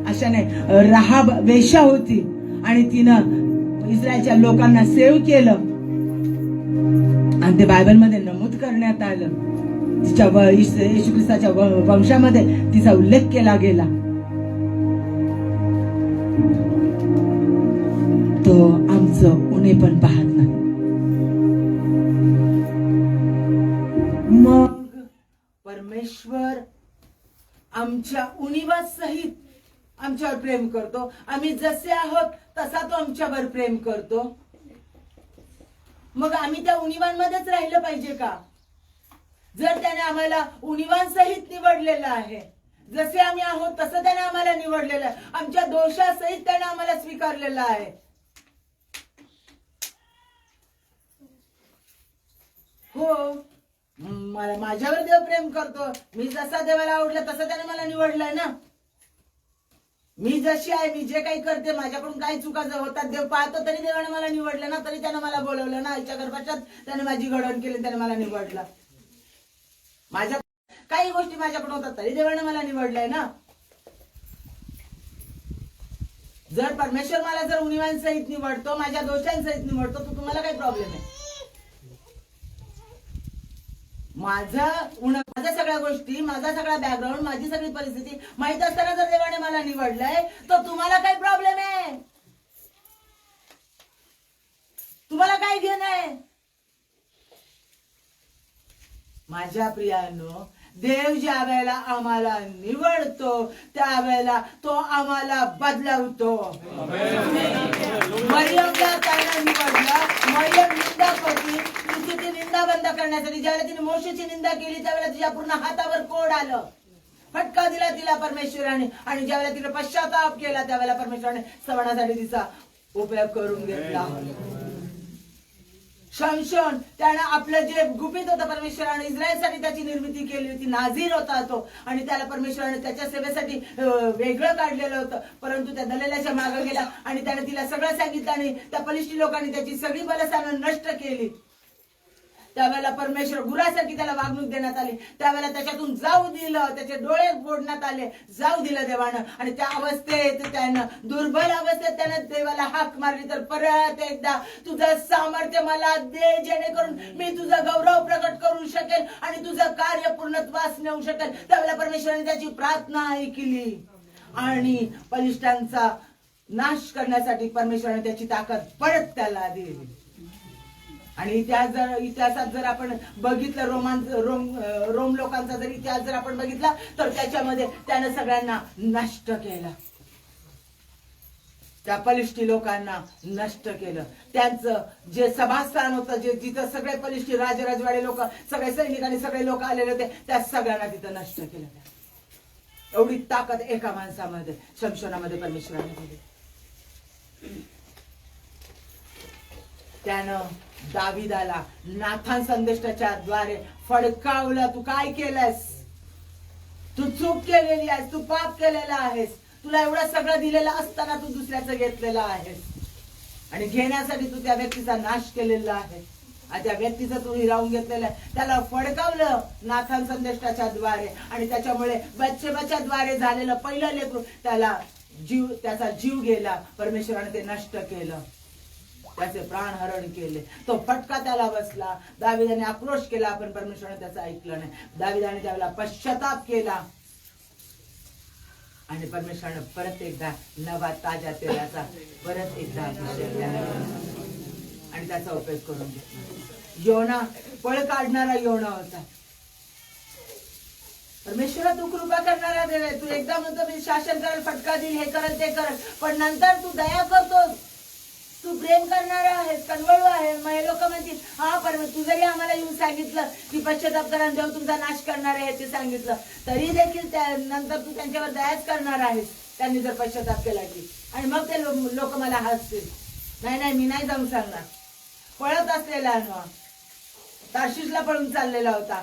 अशाने राहाब वेश्या होती आणि तिनं इस्रायलच्या लोकांना सेव्ह केलं आणि ते बायबलमध्ये नमूद करण्यात आलं. तिच्या येशू ख्रिस्ताच्या वंशामध्ये तिचा उल्लेख केला गेला. तो आमचं उणे पण पाहत नाही. मग परमेश्वर आमच्या उणीवा सहित आमच्यावर प्रेम करतो. आम्ही जसे आहोत तसा तो आमच्यावर प्रेम करतो. मग आम्ही त्या उणीवांमध्येच राहिलं पाहिजे का? जर त्याने आम्हाला उणीवांसहित निवडलेलं आहे, जसे आम्ही आहोत तसं त्याने आम्हाला निवडलेलं आहे, आमच्या दोषासहित त्याने आम्हाला स्वीकारलेलं आहे. हो, मला माझ्यावर देव प्रेम करतो. मी जसा देवाला आवडला तसं त्याने मला निवडलंय ना. मी जशी आहे, मी जे काही करते, माझ्याकडून काही चुका होतात देव पाहतो, तरी देवाने मला निवडलं ना. तरी त्याने मला बोलवलं ना. आईच्या गर्भात त्याने माझी घडवण केली, त्याने मला निवडलं. माझ्या काही गोष्टी माझ्याकडून होतात तरी देवाने मला निवडलंय ना. जर परमेश्वर मला जर उणीवांसहित निवडतो, माझ्या दोषांसहित निवडतो, तर तुम्हाला काही प्रॉब्लेम आहे? माझ्या सगळ्या गोष्टी, माझा सगळा बॅकग्राऊंड, माझी सगळी परिस्थिती माहित असताना जर देवाने मला निवडलंय, तर तुम्हाला काही प्रॉब्लेम आहे? तुम्हाला काय घेणं आहे? माझ्या प्रियानो, देव ज्या वेळेला आम्हाला निवडतो त्यावेळेला तो आम्हाला बदलवतो. मरियमला त्याने निवडलं. मरियम निंदक होती. तिची ती निंदा बंद करण्यासाठी ज्यावेळेला तिने मोशेची निंदा केली त्यावेळेला तिच्या पूर्ण हातावर कोड आलं. फटका दिला तिला परमेश्वराने, आणि ज्यावेळेला तिने पश्चाताप केला त्यावेळेला परमेश्वराने सवनासाठी तिचा उपयोग करून घेतला. शमशोन त्यानं आपलं जे गुपित होतं परमेश्वराने इस्रायलसाठी त्याची निर्मिती केली होती. नाझीर होता तो, आणि त्याला परमेश्वराने त्याच्या सेवेसाठी वेगळं काढलेलं होतं. परंतु त्या दलेलाच्या मागे गेला आणि त्याने तिला सगळं सांगितलं आणि त्या पलिष्ठी लोकांनी त्याची सगळी बलस्थानं नष्ट केली. त्यावेळेला परमेश्वर गुरासारखी त्याला वागणूक देण्यात आली. त्यावेळेला त्याच्यातून जाऊ दिलं, त्याचे डोळे फोडण्यात आले, जाऊ दिलं देवानं. आणि त्या अवस्थेत त्यानं, दुर्बल अवस्थेत त्यानं देवाला हाक मारली, तर परत एकदा तुझं सामर्थ्य मला दे, जेणेकरून मी तुझा गौरव प्रकट करू शकेल आणि तुझं कार्य पूर्णत्वास नेऊ शकेल. त्यावेळेला परमेश्वराने त्याची प्रार्थना ऐकली आणि बलिष्ठांचा नाश करण्यासाठी परमेश्वराने त्याची ताकद परत त्याला दिली. आणि इतिहासात जर आपण बघितलं, रोम लोकांचा जर इतिहास जर आपण बघितला, तर त्याच्यामध्ये त्यानं सगळ्यांना नष्ट केलं. त्या बलिष्ठी लोकांना नष्ट केलं. त्यांचं जे सभास्थान होतं, जे जिथं सगळे बलिष्ठी राजवाडे लोक, सगळे सैनिक आणि सगळे लोक आलेले होते, त्या सगळ्यांना तिथं नष्ट केलं. एवढी ताकद एका माणसामध्ये, शमशोनामध्ये परमेश्वराने दिली. त्यानं दाविदाला नाथान संदेष्टाच्या द्वारे फडकावलं. तू काय केलंस? तू चूक केलेली आहेस, तू पाप केलेला आहेस. तुला एवढं सगळं दिलेलं असताना तू दुसऱ्याचं घेतलेलं आहेस आणि घेण्यासाठी तू त्या व्यक्तीचा नाश केलेला आहे. आणि त्या व्यक्तीचं तू हिरावून घेतलेलं आहे. त्याला फडकावलं नाथान संदेष्टाच्या द्वारे आणि त्याच्यामुळे बच्चेबाच्या द्वारे झालेलं पहिलं लेकरू त्याचा जीव गेला. परमेश्वराने ते नष्ट केलं, त्याचे प्राण हरण केले. तो फटका त्याला बसला. दाविदाने आक्रोश केला, पण परमेश्वराने त्याचं ऐकलं नाही. दाविदाने त्याला पश्चाताप केला आणि परमेश्वराने परत एकदा नवा ताज्या तेलाचा परत एकदा अभिषेक केला आणि त्याचा उपयोग करून घेतला. योना पळ काढणारा योना होता. परमेश्वरा तू कृपा करणारा देव आहे. तू एकदा म्हणतो मी शासन करेल, फटका देईल, हे करेल, ते करेल, पण नंतर तू दया करतोस, तू प्रेम करणारा आहेस, कणवळू आहे. मग हे लोक म्हणतील हा परमेश्वर तू जरी आम्हाला येऊन सांगितलं की पश्चाताप करा, देव तुमचा नाश करणार आहे ते सांगितलं, तरी देखील नंतर तू त्यांच्यावर दयाच करणार आहेस त्यांनी जर पश्चाताप केला की. आणि मग ते लोक मला हसतील. नाही, मी नाही जाऊन सांगणार. पळत असलेला नोआ तार्शिशला पळून चाललेला होता.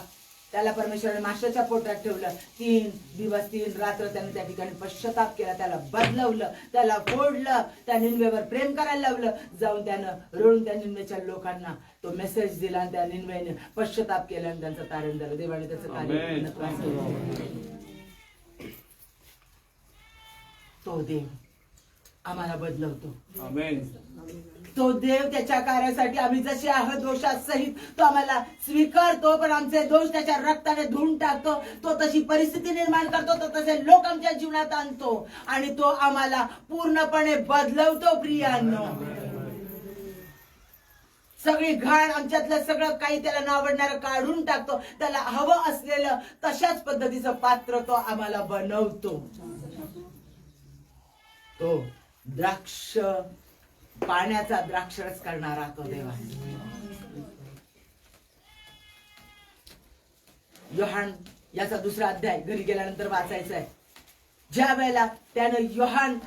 त्याला परमेश्वराने माशाच्या पोटात ठेवलं. 3 दिवस 3 रात्र त्याने त्या ठिकाणी पश्चाताप केला. त्याला बदलवलं, त्याला फोडलं, त्या निन्वेवर प्रेम करायला लावलं. जाऊन त्यानं रडून त्या निन्वेच्या लोकांना तो मेसेज दिला आणि त्या निन्वेने पश्चाताप केला आणि त्यांचं तारण झालं. देवाने त्याचं कार्य. तो देव आम्हाला बदलवतो. तो देव त्याच्या कार्यासाठी आम्ही जसे आहोत दोषात सहित तो आम्हाला स्वीकारतो, पण आमचे दोष त्याच्या रक्ताने धुवून टाकतो. तो तशी परिस्थिती निर्माण करतो, तो तसे लोक आमच्या जीवनात आणतो आणि तो आम्हाला पूर्णपणे बदलवतो. प्रियांनो, सगळी घाण आमच्यातलं सगळं काही त्याला न आवडणारं काढून टाकतो. त्याला हवं असलेलं तशाच पद्धतीचं पात्र तो आम्हाला बनवतो. तो द्राक्ष पाण्याचा द्राक्षरस करणारा तो देव आहे. योहान याचा 2रा अध्याय घरी गेल्यानंतर वाचायचा आहे. ज्या वेळेला त्यानं योहान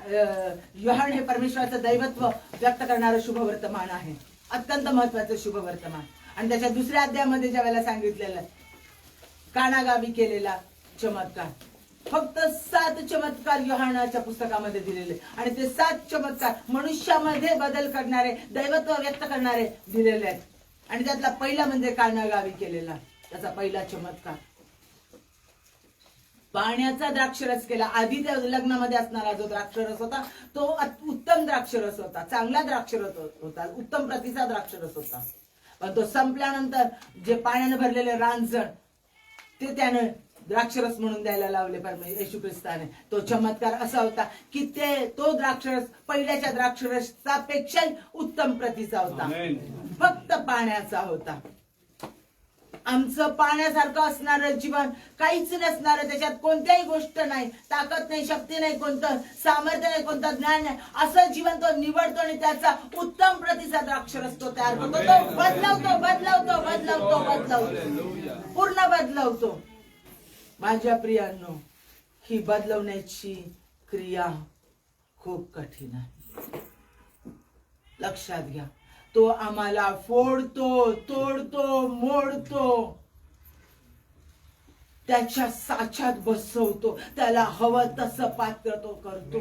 हे परमेश्वराचं दैवत्व व्यक्त करणारं शुभवर्तमान आहे, अत्यंत महत्वाचं शुभवर्तमान. आणि त्याच्या 2ऱ्या अध्यायामध्ये ज्या वेळेला सांगितलेलं कानागावी केलेला चमत्कार, फक्त 7 चमत्कार योहानाच्या पुस्तकामध्ये दिलेले आणि ते 7 चमत्कार मनुष्यामध्ये बदल करणारे, दैवत्व व्यक्त करणारे दिलेले आहेत. आणि त्यातला पहिला म्हणजे कानागावी केलेला त्याचा पहिला चमत्कार. पाण्याचा द्राक्षरस केला. आधी त्या लग्नामध्ये असणारा जो द्राक्षरस होता तो उत्तम द्राक्षरस होता, चांगला द्राक्षरस होता, उत्तम प्रतीचा द्राक्षरस होता. पण तो संपल्यानंतर जे पाण्याने भरलेले रांजण ते त्याने द्राक्षरस म्हणून द्यायला लावले येशू ख्रिस्ताने. तो चमत्कार असा होता की तो द्राक्षरस पहिल्याच्या द्राक्षरसापेक्षा उत्तम प्रतीचा होता, फक्त पाण्याचा होता. आमचं पाण्यासारखं असणारं जीवन काहीच नसणार, त्याच्यात कोणत्याही गोष्ट नाही, ताकद नाही, शक्ती नाही, कोणतं सामर्थ्य नाही, कोणतं ज्ञान नाही, असं जीवन तो निवडतो आणि त्याचा उत्तम प्रतीचा द्राक्षरस तो तयार करतो. तो बदलवतो, पूर्ण बदलवतो. माझ्या प्रियांनो, ही बदलवण्याची क्रिया खूप कठीण आहे. लक्षात घ्या, तो आम्हाला फोडतो, तोडतो, मोडतो, त्याच्या साच्यात बसवतो, त्याला हवं तसं पात्र तो करतो.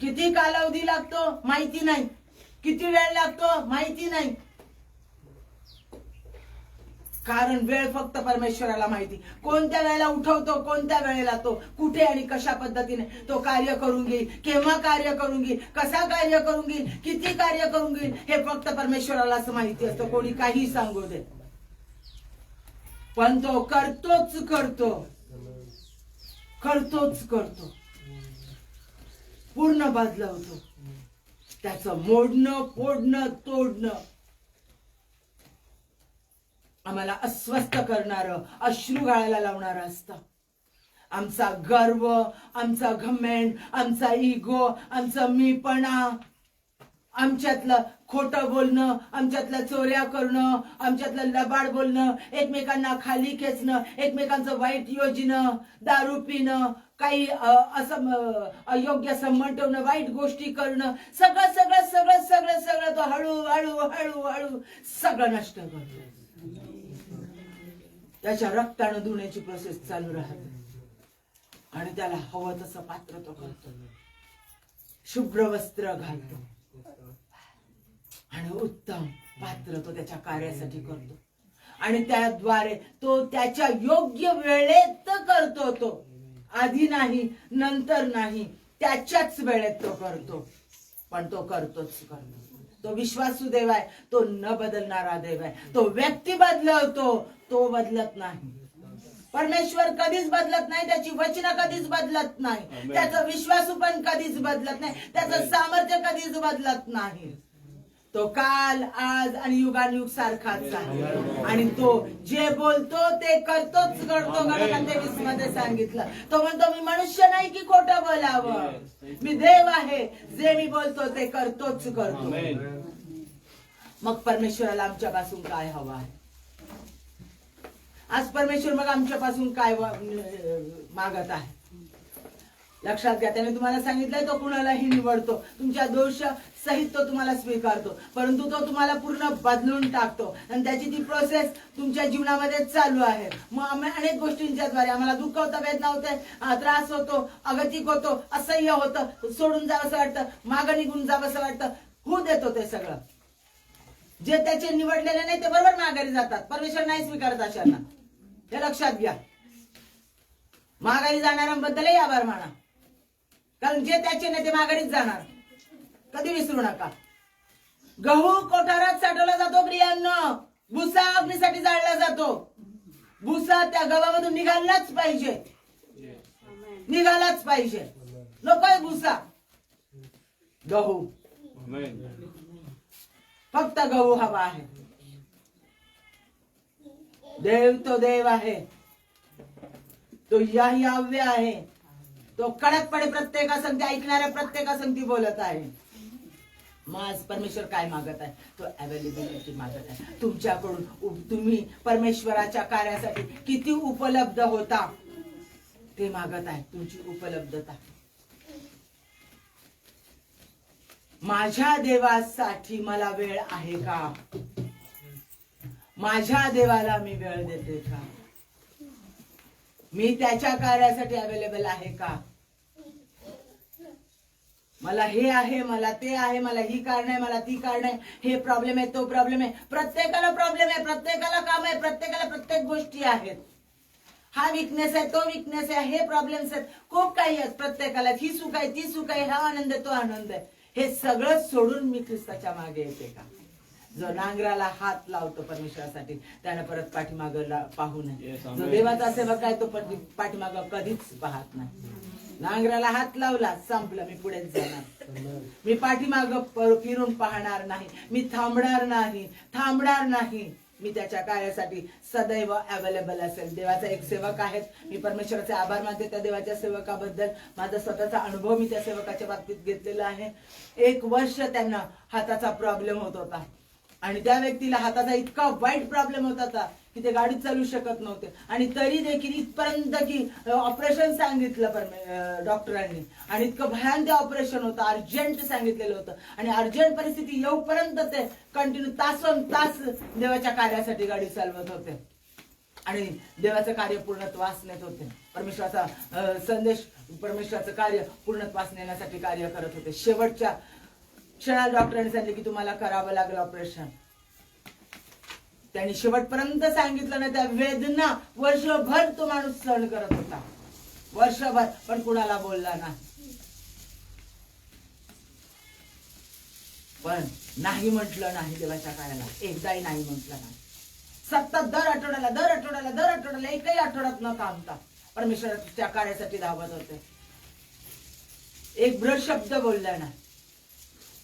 किती कालावधी लागतो माहिती नाही, किती वेळ लागतो माहिती नाही, कारण वेळ फक्त परमेश्वराला माहिती. कोणत्या वेळेला उठवतो, कोणत्या वेळेला तो कुठे आणि कशा पद्धतीने तो कार्य करून घेईल, केव्हा कार्य करून घेईल, कसा कार्य करून घेईल, किती कार्य करून घेईल, हे फक्त परमेश्वरालाच माहिती असतं. कोणी काही सांगू दे, पण तो करतोच करतो, पूर्ण बदलवतो. त्याचं मोडणं, फोडणं, तोडणं आम्हाला अस्वस्थ करणारं, अश्रू गाळायला लावणारं असतं. आमचा गर्व, आमचा घमेंड, आमचा इगो, आमचा मीपणा, आमच्यातलं खोटं बोलणं, आमच्यातलं चोऱ्या करणं, आमच्यातलं लबाड बोलणं, एकमेकांना खाली खेचणं, एकमेकांचं वाईट योजणं, दारू पिणं, काही असं अयोग्य संबंध ठेवणं, वाईट गोष्टी करणं, सगळं सगळं सगळं सगळं सगळं तो हळूहळू हळूहळू सगळं नष्ट करतो. त्याच्या रक्तानं धुण्याची प्रोसेस चालू राहते आणि त्याला हवं तसं पात्र तो करतो, शुभ्र वस्त्र घालतो आणि उत्तम पात्र तो त्याच्या कार्यासाठी करतो आणि त्याद्वारे तो त्याच्या योग्य वेळेत करतो. तो आधी नाही, नंतर नाही, त्याच्याच वेळेत तो करतो, पण तो करतोच करतो. तो विश्वासू देव आहे, तो न बदलणारा देव आहे. तो व्यक्ती बदलवतो, तो बदलत नाही. परमेश्वर कधीच बदलत नाही, त्याची वचनं कधीच बदलत नाही, त्याचा विश्वासू पण कधीच बदलत नाही, त्याचं सामर्थ्य कधीच बदलत नाही. तो काल, आज आणि युगानुयुग सारखाच आहे आणि तो जे बोलतो ते करतोच करतो. गणपती 23 मध्ये सांगितलं, तो म्हणतो मी मनुष्य नाही की खोटं बोलावं, मी देव आहे, जे मी बोलतो ते करतोच करतो. मग परमेश्वराला आमच्यापासून काय हवं आहे? आज परमेश्वर मग आमच्यापासून काय मागत आहे? लक्षात घ्या, त्याने तुम्हाला सांगितलंय तो कुणालाही निवडतो, तुमच्या दोष सहित तो तुम्हाला स्वीकारतो, परंतु तो तुम्हाला पूर्ण बदलून टाकतो आणि त्याची ती प्रोसेस तुमच्या जीवनामध्ये चालू आहे. मग अनेक गोष्टींच्या द्वारे आम्हाला दुःख होतं, वेदना होते, त्रास होतो, अगतिक होतो, असह्य होतं, सोडून जावंसं वाटतं, मागं निघून जावंसं वाटतं, होऊ देतो ते सगळं. जे त्याचे निवडलेले नाही ते बरोबर माघारी जातात. परमेश्वर नाही स्वीकारत अशांना, हे लक्षात घ्या. माघारी जाणाऱ्यांबद्दलही आभार माना, कारण जे त्याचे नाही ते माघारीच जाणार, कधी विसरू नका. गहू कोठारात साठवला जातो प्रियांनो, भुसा अग्नीसाठी जाळला जातो. भुसा त्या गव्हामधून निघालाच पाहिजे, निघालाच पाहिजे. नकोय भुसा, गहू, फक्त गहू हवा आहे. देव तो देव आहे, तो याह्वे आहे, तो कडकपणे प्रत्येकासंगती, ऐकणाऱ्या प्रत्येकासंगती बोलत आहे. मग परमेश्वर काय मागत आहे? तो अवेलेबिलिटी मागत आहे तुमच्याकडून. तुम्ही परमेश्वराच्या कार्यासाठी किती उपलब्ध होता ते मागत आहे, तुमची उपलब्धता. माझ्या देवासाठी मला वेळ आहे का? माझ्या देवाला मी वेळ देते का? मी त्याच्या कार्यासाठी अवेलेबल आहे का? मला हे आहे, मला ते आहे, मला ही कारण आहे, मला ती कारण आहे, हे प्रॉब्लेम आहे, तो प्रॉब्लेम आहे. प्रत्येकाला प्रॉब्लेम आहे, प्रत्येकाला काम आहे, प्रत्येकाला प्रत्येक गोष्टी आहेत. हा विकनेस आहे, तो विकनेस आहे, हे प्रॉब्लेम्स आहेत, खूप काही आहेत प्रत्येकाला. ही सुख आहे, ती सुख आहे, हा आनंद आहे, तो आनंद आहे. हे सगळं सोडून मी ख्रिस्ताच्या मागे येते का? जो नांगराला हात लावतो परमेश्वरासाठी, त्याने परत पाठीमागं पाहू नये. जो देवाचा सेवक आहे तो पाठीमागं कधीच पाहत नाही. नांगराला हात लावला, संपलं, मी पुढेच जाणार, मी पाठीमागं फिरून पाहणार नाही, मी थांबणार नाही, थांबणार नाही. मी त्याच्या कार्यासाठी सदैव अवेलेबल असेल. देवाचा एक सेवक आहेत, मी परमेश्वराचे आभार मानते त्या देवाच्या सेवकाबद्दल. माझा स्वतःचा अनुभव मी त्या सेवकाच्या बाबतीत घेतलेला आहे. 1 वर्ष त्यांना हाताचा प्रॉब्लेम होत होता आणि त्या व्यक्तीला हाताचा इतका वाईट प्रॉब्लेम होता की ते गाडी चालू शकत नव्हते आणि तरी देखील इथपर्यंत की ऑपरेशन सांगितलं डॉक्टरांनी आणि इतकं भयान ते ऑपरेशन होतं, अर्जंट सांगितलेलं होतं आणि अर्जंट परिस्थिती येऊपर्यंत ते कंटिन्यू तासोन तास देवाच्या कार्यासाठी गाडी चालवत होते आणि देवाचं कार्य पूर्णत्वास नेत होते. परमेश्वराचा संदेश, परमेश्वराचं कार्य पूर्णत्वास नेण्यासाठी कार्य करत होते. शेवटच्या क्षणाला डॉक्टरांनी सांगितले की तुम्हाला करावं लागेल ऑपरेशन. त्यांनी शेवटपर्यंत सांगितलं ना, त्या वेदना वर्षभर तो माणूस सहन करत होता, वर्षभर, पण कुणाला बोलला नाही. पण नाही म्हटलं नाही देवाच्या कार्याला, एकदाही नाही म्हटलं नाही. सतत दर आठवड्याला एकही आठवड्यात न थांबता परमेश्वराच्या कार्यासाठी धावत होते. एक ब्रश शब्द बोलला नाही.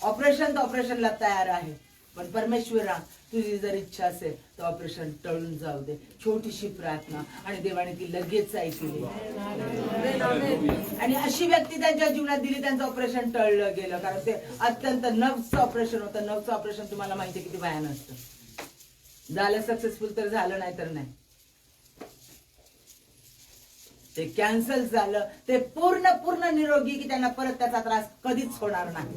ऑपरेशन तर ऑपरेशनला तयार आहे, पण परमेश्वरा तुझी जर इच्छा असेल तर ऑपरेशन टळून जाऊ दे. छोटीशी प्रार्थना आणि देवाने ती लगेच ऐकली. आणि अशी व्यक्ती त्यांच्या जीवनात दिली, त्यांचं ऑपरेशन टळलं गेलं. कारण ते अत्यंत नर्व्हचं ऑपरेशन होतं. नर्व्हचं ऑपरेशन तुम्हाला माहिती किती भयानक असतं. झालं सक्सेसफुल तर झालं, नाही तर नाही. ते कॅन्सल झालं. ते पूर्ण निरोगी की त्यांना परत त्याचा त्रास कधीच होणार नाही.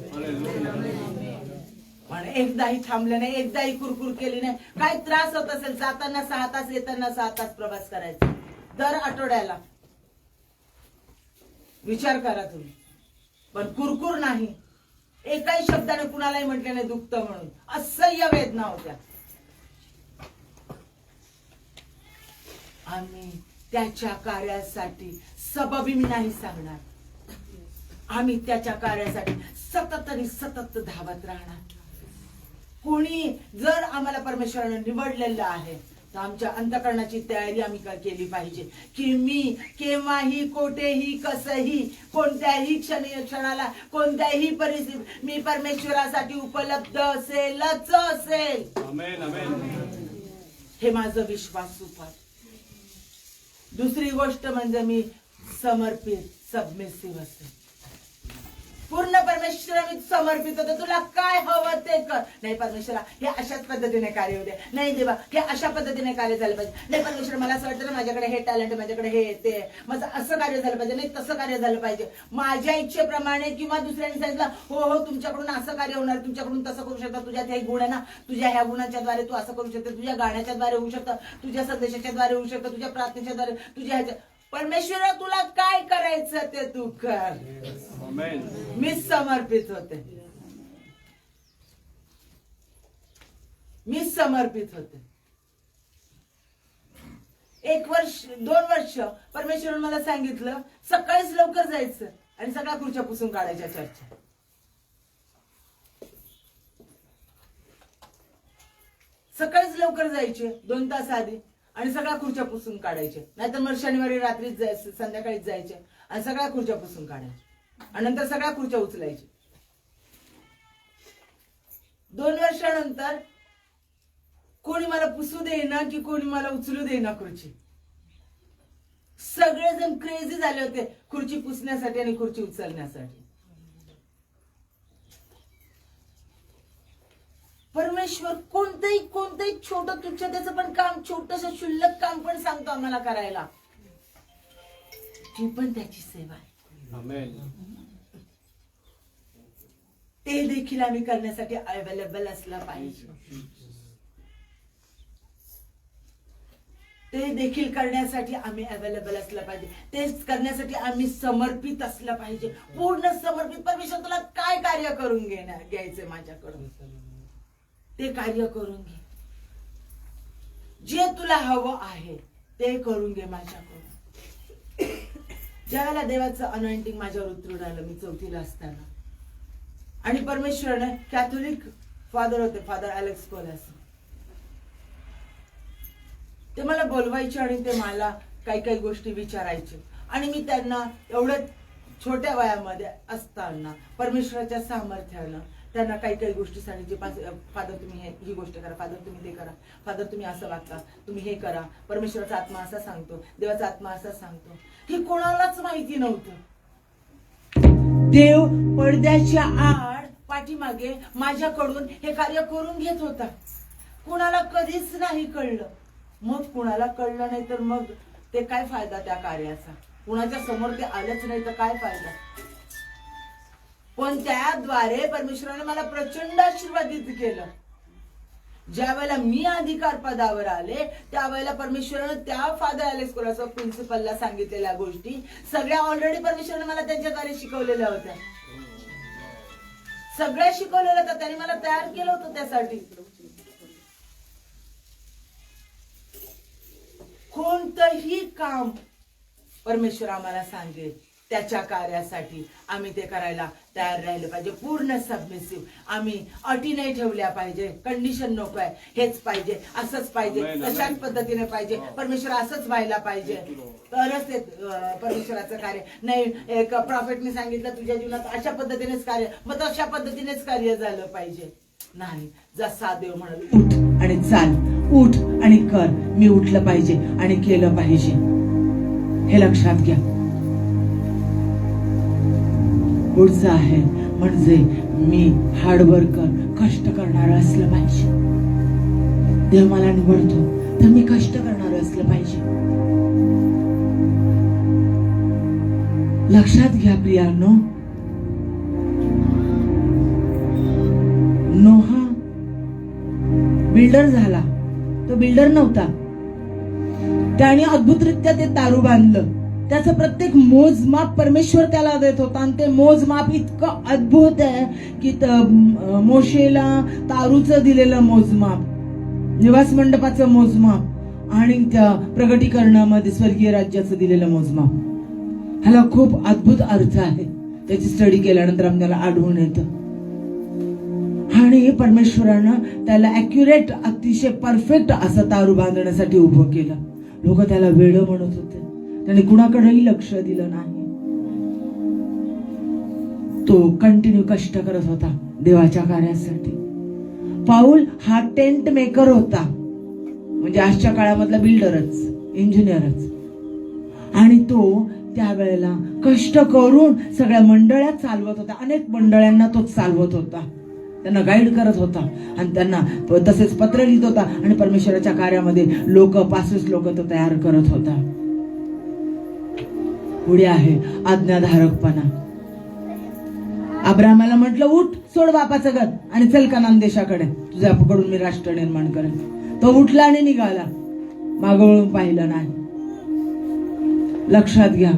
पण एकदाही थांबले नाही, एकदाही कुरकुर केली नाही. काय त्रास होत असेल, जाताना 6 तास येताना 6 तास प्रवास करायचा दर आठवड्याला, विचार करा तुम्ही. पण कुरकुर नाही. एकाही शब्दाने कुणालाही म्हटले नाही दुखतं म्हणून. असह्य वेदना होत्या. आम्ही त्याच्या कार्यासाठी सबबी मी नाही सांगणार. आम्ही त्याच्या कार्यासाठी सतत आणि सतत धावत राहणार. कोणी जर आम्हाला परमेश्वराने निवडलेलं आहे तर आमच्या अंतःकरणाची तयारी आम्ही केली पाहिजे की मी केव्हाही, कोठेही, कसंही, कोणत्याही क्षणाला, कोणत्याही परिस्थितीत मी परमेश्वरासाठी उपलब्ध असेलच असेल. हे माझं विश्वास उपाय. दुसरी गोष्ट म्हणजे मी समर्पित, सबमिसिव्ह असेल. पूर्ण परमेश्वरा मी समर्पित होते. तुला काय हवं ते कर. नाही परमेश्वरा हे अशाच पद्धतीने कार्य होते. नाही देवा हे अशा पद्धतीने कार्य झालं पाहिजे. नाही परमेश्वर मला असं वाटतं ना माझ्याकडे हे टॅलेंट, माझ्याकडे हे ते, माझं असं कार्य झालं पाहिजे, नाही तसं कार्य झालं पाहिजे. माझ्या इच्छेप्रमाणे किंवा दुसऱ्यांनी सांगितलं हो तुमच्याकडून असं कार्य होणार, तुमच्याकडून तसं करू शकता, तुझ्यात हे गुण आहे ना, तुझ्या ह्या गुणांच्या द्वारे तू असं करू शकते, तुझ्या गाण्याच्या द्वारे होऊ शकतं, तुझ्या संदेशाच्या द्वारे होऊ शकतं, तुझ्या प्रार्थनेच्या द्वारे, तुझ्या ह्याच्या. परमेश्वरा तुला काय करायचं ते तू कर. मी समर्पित होते. मी समर्पित होते. 1 वर्ष 2 वर्ष परमेश्वराने मला सांगितलं सकाळीच लवकर जायचं आणि सगळ्या खुर्च्या पुसून काढायच्या चर्चा. सकाळीच लवकर जायचे 2 तास आधी आणि सगळ्या खुर्च्या पुसून काढायचे. नाहीतर मग शनिवारी रात्रीच जायचं, संध्याकाळीच जायचे आणि सगळ्या खुर्च्या पुसून काढायच्या आणि नंतर सगळ्या खुर्च्या उचलायच्या. 2 वर्षानंतर कोणी मला पुसू देईना की कोणी मला उचलू देईना खुर्ची. सगळेजण क्रेझी झाले होते खुर्ची पुसण्यासाठी आणि खुर्ची उचलण्यासाठी. परमेश्वर कोणतंही छोटं तुच्छतेचं पण काम, छोटस शुल्लक काम पण सांगतो आम्हाला करायला. ती पण त्याची सेवा आहे. ते देखील आम्ही करण्यासाठी अवेलेबल असला पाहिजे. ते देखील करण्यासाठी आम्ही अवेलेबल असलं पाहिजे. तेच करण्यासाठी आम्ही समर्पित असलं पाहिजे, पूर्ण समर्पित. परमेश्वर तुला काय कार्य करून घ्यायचंय माझ्याकडून ते कार्य करून घे. जे तुला हवं आहे ते करून घे माझ्याकडून. ज्यावेळेला देवाचं अनॉइंटिंग माझ्यावर उतरून आलं, मी 4थीला असताना, आणि परमेश्वराने कॅथोलिक फादर होते, फादर अलेक्स कोलास, ते मला बोलवायचे आणि ते मला काही गोष्टी विचारायचे. आणि मी त्यांना एवढं छोट्या वयामध्ये असताना परमेश्वराच्या सामर्थ्यानं त्यांना काही गोष्टी सांगायची. फादर तुम्ही ही गोष्ट करा, फादर तुम्ही ते करा, फादर तुम्ही असं वागता, तुम्ही हे करा, परमेश्वराचा आत्मा असा सांगतो, देवाचा आत्मा असा सांगतो. हे कोणालाच माहिती नव्हतं. देव पडद्याच्या आड पाठीमागे माझ्याकडून हे कार्य करून घेत होता. कुणाला कधीच नाही कळलं. मग कुणाला कळलं नाही तर मग ते काय फायदा त्या कार्याचा. कुणाच्या समोर ते आलंच नाही तर काय फायदा. पण त्याद्वारे परमेश्वराने मला प्रचंड आशीर्वादित केलं. ज्या वेळेला मी अधिकार पदावर आले त्यावेळेला परमेश्वराने त्या फादर अलेक्स कोलास प्रिन्सिपलला सांगितलेल्या गोष्टी सगळ्या ऑलरेडी परमेश्वराने मला त्यांच्याद्वारे शिकवलेल्या होत्या. सगळ्या शिकवलेल्या होत्या. त्यांनी मला तयार केलं होतं त्यासाठी. कोणतंही काम परमेश्वर आम्हाला सांगेल त्याच्या कार्यासाठी आम्ही ते करायला तयार राहिलं पाहिजे. पूर्ण सबमिसिव्ह. आम्ही अटी नाही ठेवल्या पाहिजे, कंडिशन नको आहे, हेच पाहिजे, असंच पाहिजे, तशाच पद्धतीने पाहिजे, परमेश्वर असंच व्हायला पाहिजे तरच ते परमेश्वराचं कार्य. नाही एक प्रॉफेटने सांगितलं तुझ्या जीवनात अशा पद्धतीनेच कार्य, मग तशा पद्धतीनेच कार्य झालं पाहिजे. नाही, जसा देव म्हणाल उठ आणि चाल, उठ आणि कर. मी उठलं पाहिजे आणि केलं पाहिजे, हे लक्षात घ्या. पुढचं आहे म्हणजे मी हार्डवर्कर, कष्ट करणार असलं पाहिजे. देव मला निवडतो तर मी कष्ट करणार असलं पाहिजे. लक्षात घ्या प्रियांनो, नोहा बिल्डर झाला, तो बिल्डर नव्हता. त्याने अद्भुतरित्या ते तारू बांधलं. त्याचं प्रत्येक मोजमाप परमेश्वर त्याला देत होता आणि ते मोजमाप इतकं अद्भुत आहे की मोशेला तारूचं दिलेलं मोजमाप, निवास मंडपाचं मोजमाप आणि त्या प्रगटीकरणामध्ये स्वर्गीय राज्याचं दिलेलं मोजमाप, ह्याला खूप अद्भुत अर्थ आहे. त्याची स्टडी केल्यानंतर आपल्याला आढळून येतं. आणि परमेश्वरानं त्याला ॲक्युरेट, अतिशय परफेक्ट असं तारू बांधण्यासाठी उभं केलं. लोक त्याला वेडं म्हणत होते, त्याने कुणाकडेही लक्ष दिलं नाही. तो कंटिन्यू कष्ट करत होता देवाच्या कार्यासाठी. पाऊल हा टेंट मेकर होता, म्हणजे आजच्या काळामधला बिल्डरच, इंजिनियरच. आणि तो त्यावेळेला कष्ट करून सगळ्या मंडळ्या चालवत होता. अनेक मंडळ्यांना तो चालवत होता, त्यांना गाईड करत होता आणि त्यांना तसेच पत्र लिहित होता आणि परमेश्वराच्या कार्यामध्ये लोक 65 लोक तो तयार करत होता. पुढे आहे आज्ञाधारकपणा. अब्राहमाला म्हटलं उठ, सोड बापाचं घर आणि चल कनान देशाकडे, तुझ्याकडून मी राष्ट्र निर्माण करेन. तो उठला आणि निघाला, मागवळून पाहिलं नाही. लक्षात घ्या,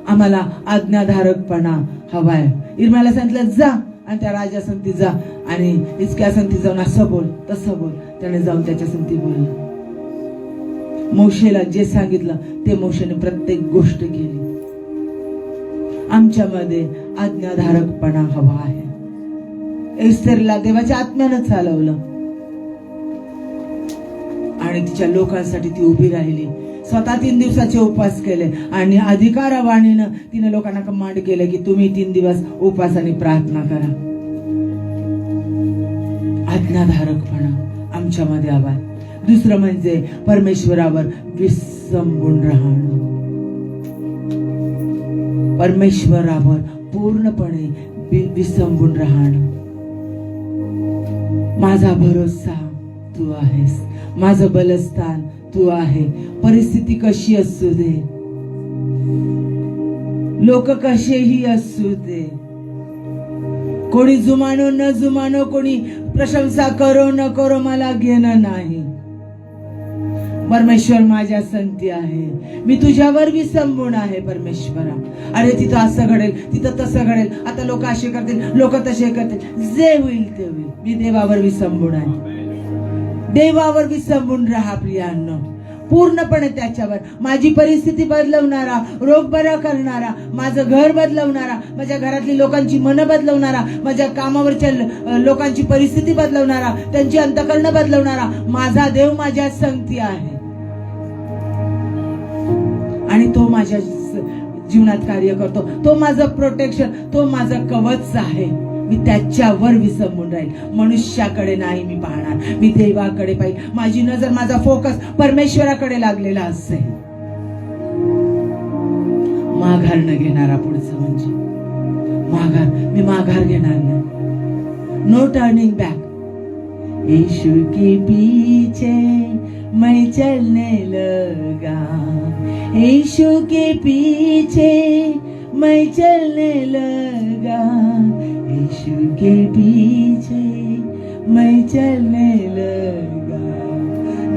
आम्हाला आज्ञाधारकपणा हवाय. इर्म्याला सांगितलं जा आणि त्या राजा संगती जा आणि इतक्या संगती जाऊन असं बोल तसं बोल. त्याने जाऊन त्याच्या संगती बोललं. मोशेला जे सांगितलं ते मोशेने प्रत्येक गोष्ट केली. आमच्यामध्ये आज्ञाधारकपणा हवा आहे. एस्तेरला देवाच्या आत्म्यानं चालवलं आणि तिच्या लोकांसाठी ती उभी राहिली. स्वतः 3 दिवसाचे उपवास केले आणि अधिकारवाणीनं तिने लोकांना कमांड केलं की तुम्ही 3 दिवस उपवासाने प्रार्थना करा. आज्ञाधारकपणा आमच्यामध्ये हवा. दुसरं म्हणजे परमेश्वरावर विसंबून राहणं. परमेश्वरावर पूर्णपणे विसंबून राहणं. माझा भरोसा तू आहेस, माझं बलस्थान तू आहे. परिस्थिती कशी असू दे, लोक कसेही असू दे, कोणी जुमानो न जुमानो, कोणी प्रशंसा करो न करो, मला घेणं नाही. परमेश्वर माझ्या संगती आहे. मी तुझ्यावर विसंबून आहे परमेश्वरा. अरे तिथं असं घडेल, तिथं तसं घडेल, आता लोक असे करतील, लोक तसे करतील, जे होईल ते होईल. मी देवावर विसंबून आहे. देवावर विसंबून राहा प्रियांनो, पूर्णपणे त्याच्यावर. माझी परिस्थिती बदलवणारा, रोग बरा करणारा, माझं घर बदलवणारा, माझ्या घरातली लोकांची मनं बदलवणारा, माझ्या कामावरच्या लोकांची परिस्थिती बदलवणारा, त्यांची अंतःकरण बदलवणारा माझा देव माझ्या संगती आहे. आणि तो माझ्या जीवनात कार्य करतो. तो माझं प्रोटेक्शन, तो माझं कवच आहे. मी त्याच्यावर विसंबून राहील. मनुष्याकडे नाही मी पाहणार, मी देवाकडे पाहिजे. माझी नजर, माझा फोकस परमेश्वराकडे लागलेला असेल. माघार न घेणारा, पुढचं म्हणजे माघार. मी माघार घेणार नाही. No turning back. यीशु के पीछे मैं चलने लगा, यीशु के पीछे मैं चलने लगा, यीशु के पीछे मैं चलने लगा.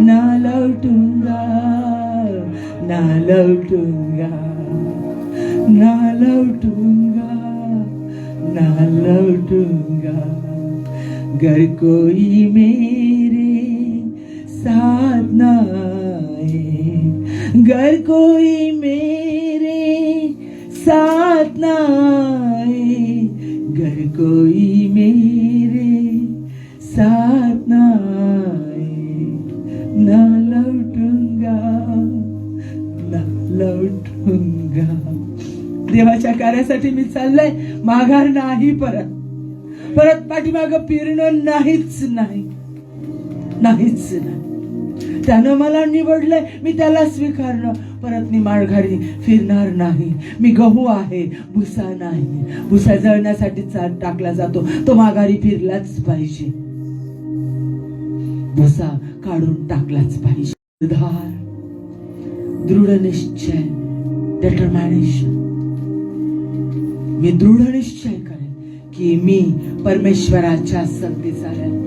ना लौटूंगा, ना लौटूंगा, ना लौटूंगा, ना लौटूंगा. घर कोई मेरे साथ ना आए, घर कोई मेरे साथ ना आए, घर कोई मेरे साथ ना आए. ना लौटूंगा, ना लौटूंगा. देवाच्या कार्यासाठी मी चाललंय, माघार नाही परत. परत पाठीमागं फिरणं नाहीच नाही. त्यानं मला निवडलंय, मी त्याला स्वीकारणं. परत मी माळघारी फिरणार नाही. मी गहू आहे, भुसा नाही. भुसा जळण्यासाठी टाकला जातो, तो माघारी फिरलाच पाहिजे. भुसा काढून टाकलाच पाहिजे. निर्धार, दृढ निश्चय, डिटरमिनेशन. मी दृढ निश्चय करेन की मी परमेश्वराच्या संगती चालेल.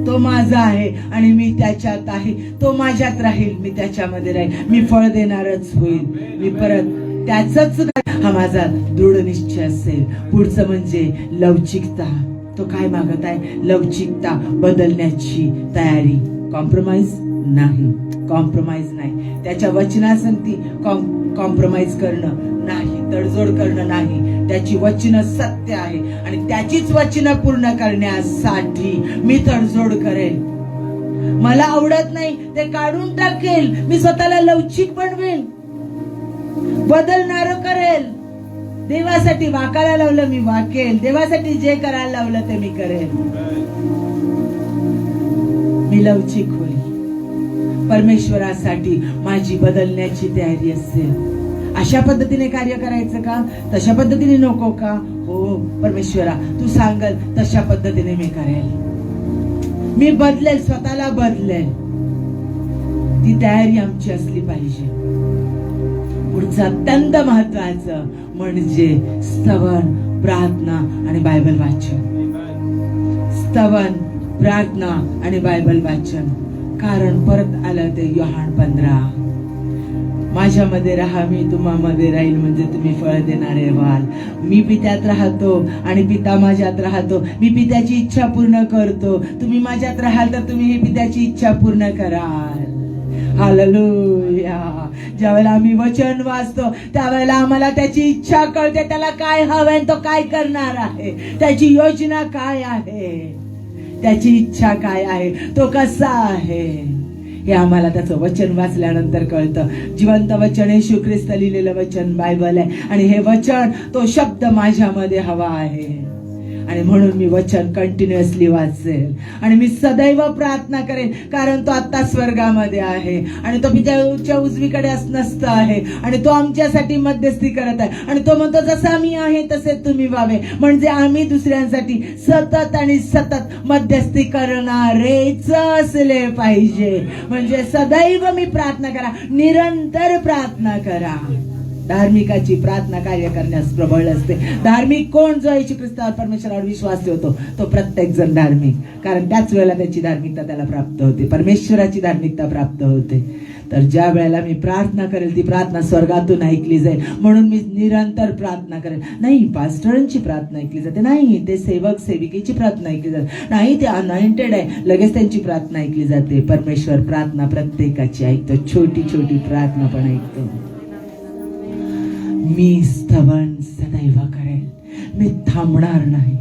तो माझा आहे आणि मी त्याच्यात आहे. तो माझ्यात राहील, मी त्याच्यामध्ये राहील. मी फळ देणारच होईल. मी परत त्याच. हा माझा दृढ निश्चय असेल. पुढचं म्हणजे लवचिकता. तो काय मागत आहे? लवचिकता, बदलण्याची तयारी. कॉम्प्रोमाइज नाही. त्याच्या वचनासंगती कॉम्प्रोमाइज करणं नाही, तडजोड करणं नाही. त्याची वचनं सत्य आहे आणि त्याचीच वचनं पूर्ण करण्यासाठी मी तडजोड करेल. मला आवडत नाही ते काढून टाकेल. मी स्वतःला लवचिक बनवेल, बदलणार करेल. देवासाठी वाकायला लावलं मी वाकेल. देवासाठी जे करायला लावलं ते मी करेल. मी लवचिक होईल. परमेश्वरासाठी माझी बदलण्याची तयारी असेल. अशा पद्धतीने कार्य करायचं का? तशा पद्धतीने नको का? हो परमेश्वरा, तू सांगल तशा पद्धतीने मी करेल. मी बदलेल, स्वतःला बदलेल. ती तयारी आमची असली पाहिजे. पुढचं अत्यंत महत्वाचं म्हणजे स्तवन, प्रार्थना आणि बायबल वाचन. स्तवन, प्रार्थना आणि बायबल वाचन. कारण परत आलं ते योहान 15, माझ्यामध्ये राहा, मी तुम्हामध्ये राहील, म्हणजे तुम्ही फळ देणारे व्हाल. मी पित्यात राहतो आणि पिता माझ्यात राहतो. मी पित्याची इच्छा पूर्ण करतो. तुम्ही माझ्यात राहाल तर तुम्ही ही पित्याची इच्छा पूर्ण कराल. हालेलुया. ज्यावेळेला आम्ही वचन वाचतो त्यावेळेला आम्हाला त्याची इच्छा कळते. त्याला काय हवंय, तो काय करणार आहे, त्याची योजना काय आहे, त्याची इच्छा काय आहे, तो कसा आहे, हे आम्हाला त्याचं वचन वाचल्यानंतर कळतं. जिवंत वचन, येशू ख्रिस्त लिहिलेलं वचन बायबल आहे आणि हे वचन, तो शब्द माझ्यामध्ये हवा आहे. आणि म्हणून मी वचन कंटिन्युअसली वाचेल आणि मी सदैव प्रार्थना करेन. कारण तो आता स्वर्गामध्ये आहे आणि तो पित्याच्या उजवीकडे नसतं आहे आणि तो आमच्यासाठी मध्यस्थी करत आहे. आणि तो म्हणतो जसा मी आहे तसे तुम्ही व्हावे, म्हणजे आम्ही दुसऱ्यांसाठी सतत आणि सतत मध्यस्थी करणारेच असले पाहिजे. म्हणजे सदैव मी प्रार्थना करा, निरंतर प्रार्थना करा. धार्मिकाची प्रार्थना कार्य करण्यास प्रबळ असते. धार्मिक कोण? जो येशू ख्रिस्तावर, परमेश्वरावर विश्वास ठेवतो तो प्रत्येक जण धार्मिक. कारण त्याच वेळेला त्याची धार्मिकता त्याला प्राप्त होते, परमेश्वराची धार्मिकता प्राप्त होते. तर ज्या वेळेला मी प्रार्थना करेल ती प्रार्थना स्वर्गातून ऐकली जाईल. म्हणून मी निरंतर प्रार्थना करेल. नाही पास्टरांची प्रार्थना ऐकली जाते, नाही ते सेवक सेविकेची प्रार्थना ऐकली जाते, नाही ते अनॉइंटेड आहे लगेच त्यांची प्रार्थना ऐकली जाते. परमेश्वर प्रार्थना प्रत्येकाची ऐकतो, छोटी छोटी प्रार्थना पण ऐकतो. मी स्तवन सदैव करेल, मी थांबणार नाही.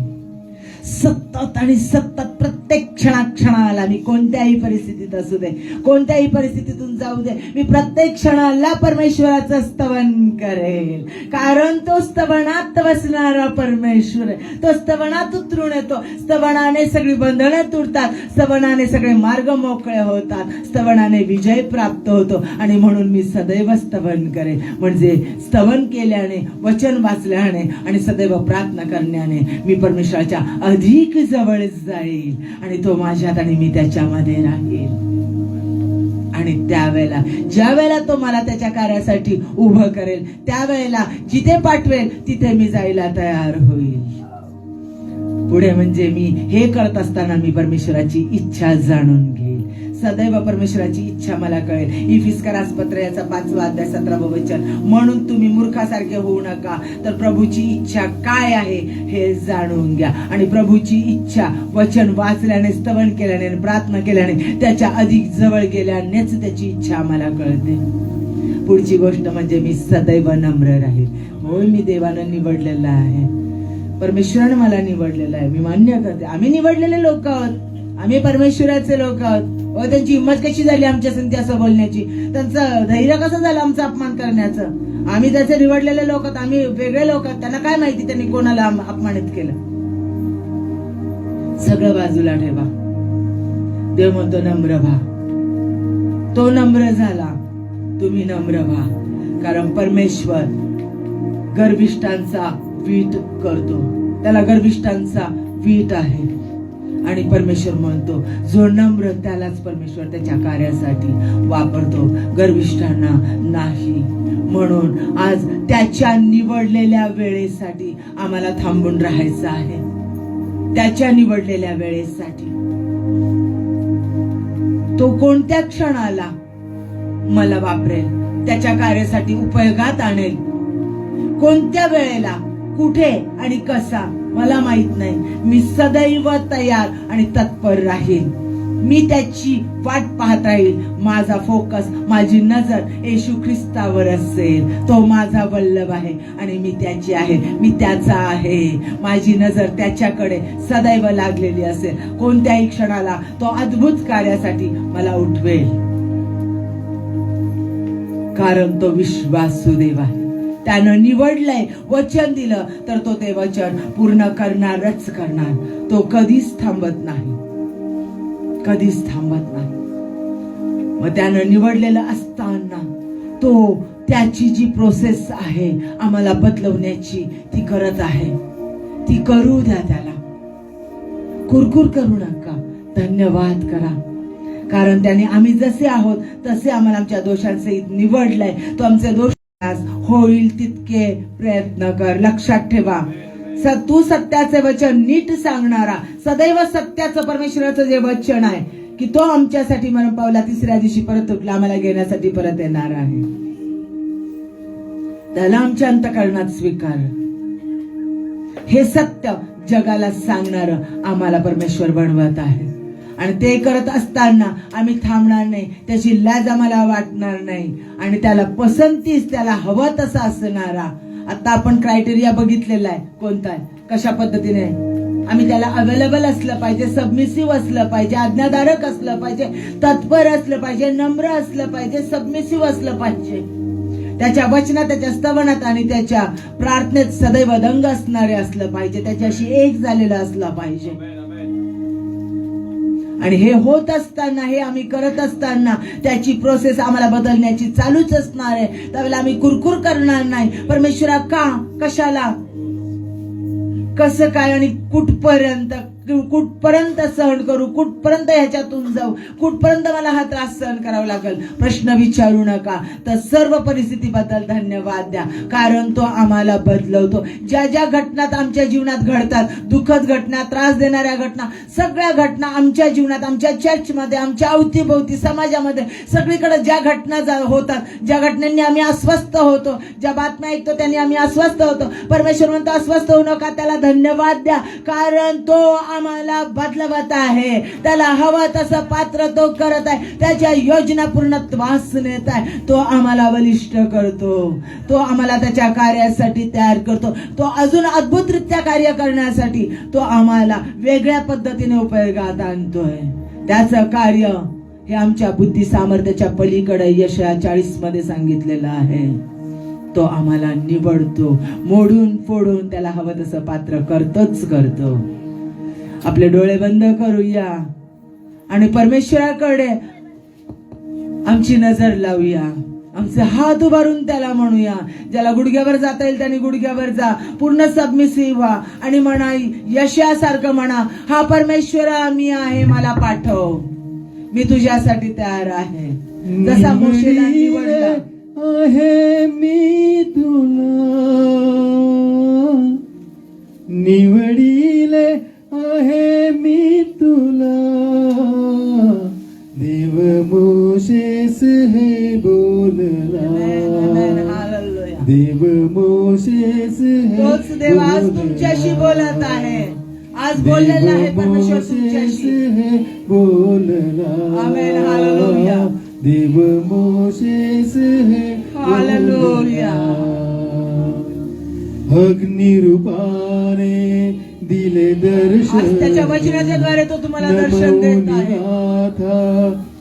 सतत आणि सतत प्रत्येक क्षणाला मी कोणत्याही परिस्थितीत असू दे, कोणत्याही परिस्थितीतून जाऊ दे, मी प्रत्येक क्षणाला परमेश्वराचं स्तवन करेल. कारण तो स्तवनात बसणारा परमेश्वर आहे. तो स्तवनात उतरून येतो. स्तवनाने सगळी बंधने तुटतात, स्तवनाने सगळे मार्ग मोकळे होतात, स्तवनाने विजय प्राप्त होतो. आणि म्हणून मी सदैव स्तवन करेल. म्हणजे स्तवन केल्याने, वचन वाचल्याने आणि सदैव प्रार्थना करण्याने मी परमेश्वराच्या अधिक जवळ जाईल आणि तो माझ्यात आणि मी त्याच्यामध्ये राहील. आणि त्यावेळेला ज्या वेळेला तो मला त्याच्या कार्यासाठी उभं करेल, त्यावेळेला जिथे पाठवेल तिथे मी जायला तयार होईल. पुढे म्हणजे मी हे करत असताना मी परमेश्वराची इच्छा जाणून घेईल. सदैव परमेश्वराची इच्छा मला कळेल. इफिस्करास पत्र याचा 5वा अध्याय 17व वचन. म्हणून तुम्ही मूर्खासारखे होऊ नका, तर प्रभूची इच्छा काय आहे हे जाणून घ्या. आणि प्रभूची इच्छा वचन वाचल्याने, स्तवन केल्याने, प्रार्थना केल्याने, त्याच्या अधिक जवळ गेल्यानेच त्याची इच्छा आम्हाला कळते. पुढची गोष्ट म्हणजे मी सदैव नम्र राहील. होय, मी देवानं निवडलेला आहे, परमेश्वराने मला निवडलेलं आहे, मी मान्य करते. आम्ही निवडलेले लोक आहोत, आम्ही परमेश्वराचे लोक आहोत. त्यांची हिंमत कशी झाली आमच्या संगती असं बोलण्याची, त्यांचं धैर्य कसं झालं आमचा अपमान करण्याचं. आम्ही त्याचे निवडलेले लोक आहोत, आम्ही वेगळे लोक आहोत. त्यांना काय माहिती त्यांनी कोणाला अपमानित केलं. सगळं बाजूला ठेवा. देव म्हणतो नम्र व्हा. तो नम्र झाला, तुम्ही नम्र व्हा. कारण परमेश्वर गर्विष्ठांचा वीट करतो. त्याला गर्विष्ठांचा वीट आहे. आणि परमेश्वर म्हणतो जो नम्र त्यालाच परमेश्वर त्याच्या कार्यासाठी वापरतो, गर्विष्ठांना नाही. म्हणून आज त्याच्या निवडलेल्या वेळेसाठी आम्हाला थांबून राहायचं आहे. त्याच्या निवडलेल्या वेळेसाठी तो कोणत्या क्षणाला मला वापरेल, त्याच्या कार्यासाठी उपयोगात आणेल. कोणत्या वेळेला, कुठे आणि कसा मला माहित नाही. मी सदैव तयार आणि तत्पर राहील. मी त्याची वाट पाहत राहील. माझा फोकस, माझी नजर येशू ख्रिस्तावर असेल. तो माझा वल्लभ आहे आणि मी त्याची आहे, मी त्याचा आहे. माझी नजर त्याच्याकडे सदैव लागलेली असेल. कोणत्याही क्षणाला तो अद्भुत कार्यासाठी मला उठवेल. कारण तो विश्वासू देव आहे. त्यानं निवडलंय, वचन दिलं तर तो ते वचन पूर्ण करणारच करणार. तो कधीच थांबत नाही, कधीच थांबत नाही. मग त्यानं निवडलेलं असताना तो त्याची जी प्रोसेस आहे आम्हाला बदलवण्याची ती करत आहे. ती करू द्या त्याला. कुरकुर करू नका, धन्यवाद करा. कारण त्याने आम्ही जसे आहोत तसे आम्हाला आमच्या दोषांसहित निवडलंय. तो आमचे दोष होईल तितके प्रयत्न कर. लक्षात ठेवा, तू सत्याचे वचन नीट सांगणारा, सदैव सत्याचं परमेश्वराचं जे वचन आहे की तो आमच्यासाठी मरण पावला, तिसऱ्या दिवशी परत उठला, आम्हाला घेण्यासाठी परत येणार आहे. त्याला आमच्या अंतःकरणात स्वीकार. हे सत्य जगाला सांगणार आम्हाला परमेश्वर बनवत आहे. आणि ते करत असताना आम्ही थांबणार नाही. त्याची लाज आम्हाला वाटणार नाही. आणि त्याला पसंतीस, त्याला हवं तसा असणारा. आता आपण क्रायटेरिया बघितलेला आहे. कोणता आहे, कशा पद्धतीने आम्ही त्याला अवेलेबल असलं पाहिजे, सबमिसिव्ह असलं पाहिजे, आज्ञाधारक असलं पाहिजे, तत्पर असलं पाहिजे, नम्र असलं पाहिजे, सबमिसिव्ह असलं पाहिजे. त्याच्या वचनात, त्याच्या स्तवनात आणि त्याच्या प्रार्थनेत सदैव दंग असणारे असलं पाहिजे. त्याच्याशी एक झालेलं असलं पाहिजे. आणि हे होत असताना, हे आम्ही करत असताना त्याची प्रोसेस आम्हाला बदलण्याची चालूच असणार आहे. त्यावेळेला आम्ही कुरकुर करणार नाही. परमेश्वरा का, कशाला, कसं काय आणि कुठपर्यंत सहन करू, कुठपर्यंत ह्याच्यातून जाऊ, कुठपर्यंत मला हा त्रास सहन करावा लागेल, प्रश्न विचारू नका. तर सर्व परिस्थितीबद्दल धन्यवाद द्या. कारण तो आम्हाला बदलवतो. ज्या ज्या घटना आमच्या जीवनात घडतात, दुःखद घटना, त्रास देणाऱ्या घटना, सगळ्या घटना आमच्या जीवनात, आमच्या चर्चमध्ये, आमच्या अवतीभोवती, समाजामध्ये, सगळीकडे ज्या घटना होतात, ज्या घटनांनी आम्ही अस्वस्थ होतो, ज्या बातम्या ऐकतो त्यांनी आम्ही अस्वस्थ होतो, परमेश्वर म्हणतो अस्वस्थ होऊ नका, त्याला धन्यवाद द्या. कारण तो आम्हाला बदलवत आहे. त्याला हवं तसं पात्र तो करत आहे. त्याच्या योजना पूर्णत्वास नेत आहे. तो आम्हाला बलिष्ठ करतो. तो आम्हाला त्याच्या कार्यासाठी तयार करतो. तो अजून अद्भुतरित्या कार्य करण्यासाठी तो आम्हाला वेगळ्या पद्धतीने उपयोगात आणतोय. त्याचं कार्य हे आमच्या बुद्धी सामर्थ्याच्या पलीकडे यशया 40 मध्ये सांगितलेलं आहे. तो आम्हाला निवडतो, मोडून फोडून त्याला हवं तसं पात्र करतोच करतो. आपले डोळे बंद करूया आणि परमेश्वराकडे आमची नजर लावूया. आमचे हात उभारून त्याला म्हणूया. ज्याला गुडघ्यावर जाता येईल त्याने गुडघ्यावर जा. पूर्ण सबमिसिव्ह व्हा आणि म्हणा, यशासारखं म्हणा, हा परमेश्वरा मी आहे, मला पाठव, मी तुझ्यासाठी तयार आहे. जसा मोशेला निवडला आहे, मी तुला निवडिले आहे, मी तुला. देव मोशेस हे बोलला, देव मोशेस तोच देव आज तुमच्याशी बोलत आहे. आज बोललेला आहे परमेश्वर तुमच्याशी. बोलला. आमेन, हालेलुया. देव मोशेस हे हालेलुया. अग्निरूपाने दिले दर्शन, त्याच्या वचनाच्या द्वारे तो तुम्हाला दर्शन देत आहे.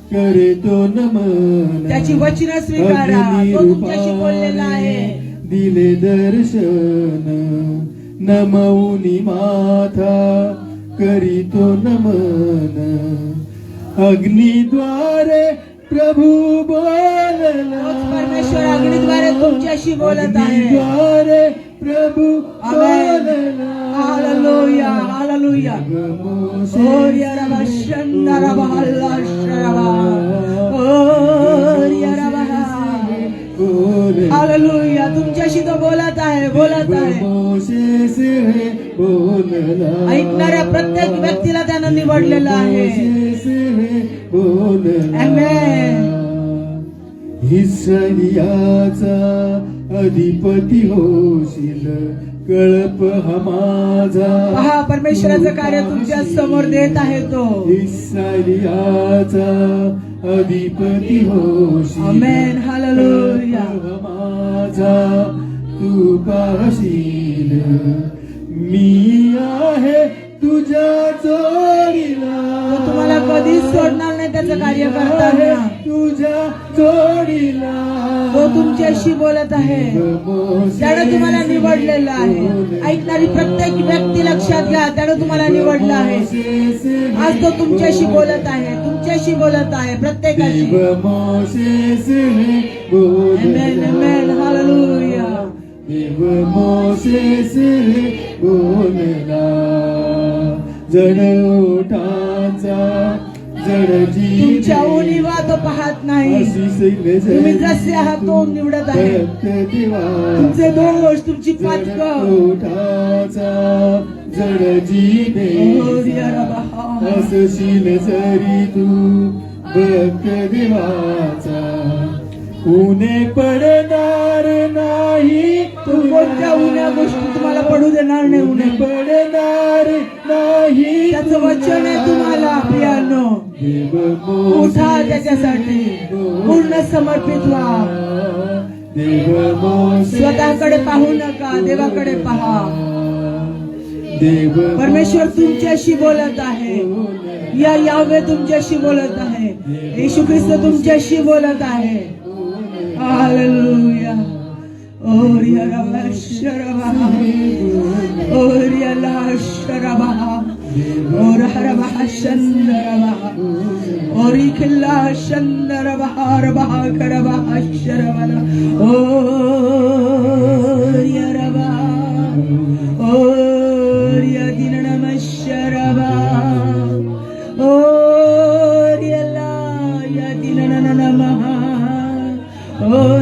करे तो नमन, त्याची वचन स्वीकारा. तो तुमच्याशी बोललेला आहे. दिले दर्शन, नमऊनी माथा करीतो नमन अग्निद्वारे प्रभू बोलला परमेश्वर अग्नीद्वारे तुमच्याशी बोलत आहे. अग्निद्वारे प्रभू आमेन. बोलला हालेलुया हालेलुया. मोशे ओ यरबा शंदरबा हल्लाशरबा. ओ यरबा. बोलला हालेलुया. तुमच्याशी तो बोलत आहे बोलत आहे. मोशे से बोलला ऐकणाऱ्या प्रत्येक व्यक्तीला त्यानं निवडलेलं आहे. मोशे से बोलला आमेन. इस्रायलियाचा अधिपती होशील कळप हा माझा पहा परमेश्वराचं कार्य तुमच्या समोर देत आहे तो. इस्रायलियाचा अधिपती होशील आमेन. हालेलुया. कळप हा माझा तू पाहशील मी आहे तुझ्या जोडीला तो तुम्हाला कधीच सोडणार नाही त्याचं कार्य आहे करताना. तुझ्या जोडीला तो तुमच्याशी बोलत आहे. त्यानं तुम्हाला निवडलेलं आहे. ऐकणारी प्रत्येक व्यक्ती लक्षात घ्या. त्यानं तुम्हाला निवडलं आहे. आज तो तुमच्याशी बोलत आहे. तुमच्याशी बोलत आहे प्रत्येकाशी. आमेन आमेन. हालेलुया. देव मोसेस बोलला जड ओठांचा जड तुमच्या उणीवा तो पाहत नाही. तुम्ही जसे आहात तो निवडत आहे. तुमचे दोष तुमची पातक ओठाचा जड जीवे असशील जरी तू भक्त देवाचा ऊने पडणार नाही कोणत्या उन्या गोष्टी तुम्हाला पडू देणार नाही. ऊने उन्हे पडणार नाही त्याचं वचन आहे तुम्हाला प्रियानो. देव उठा त्याच्यासाठी पूर्ण समर्पित व्हा. देव स्वतःकडे पाहू नका. देवाकडे पहा. देव परमेश्वर तुमच्याशी बोलत आहे. या यावे तुमच्याशी बोलत आहे. येशू ख्रिस्त तुमच्याशी बोलत आहे. हालेलुया. ओरिया रबा शरबा. ओरिया ला शरबा. ओर हरबा शंदरबा. ओरी खिल्ला शंदरबा रबा करबा शरबा. ओरिया रबा. ओरिया दिन नमशरबा. ओरिया ला या दिन नमः. ओ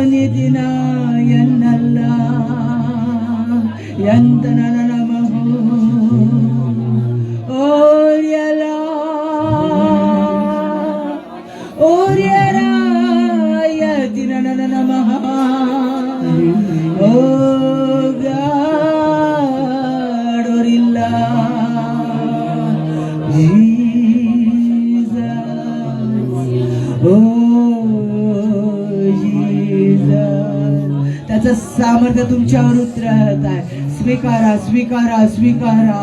निदिना यन्नल्ला यन्तनन नमः. ओर्यला ओर्यरा यदिनन नमः. ओ God ओरिल्ला Jesus. त्याचं सामर्थ्य तुमच्यावर उतरत आहे. स्वीकारा स्वीकारा स्वीकारा.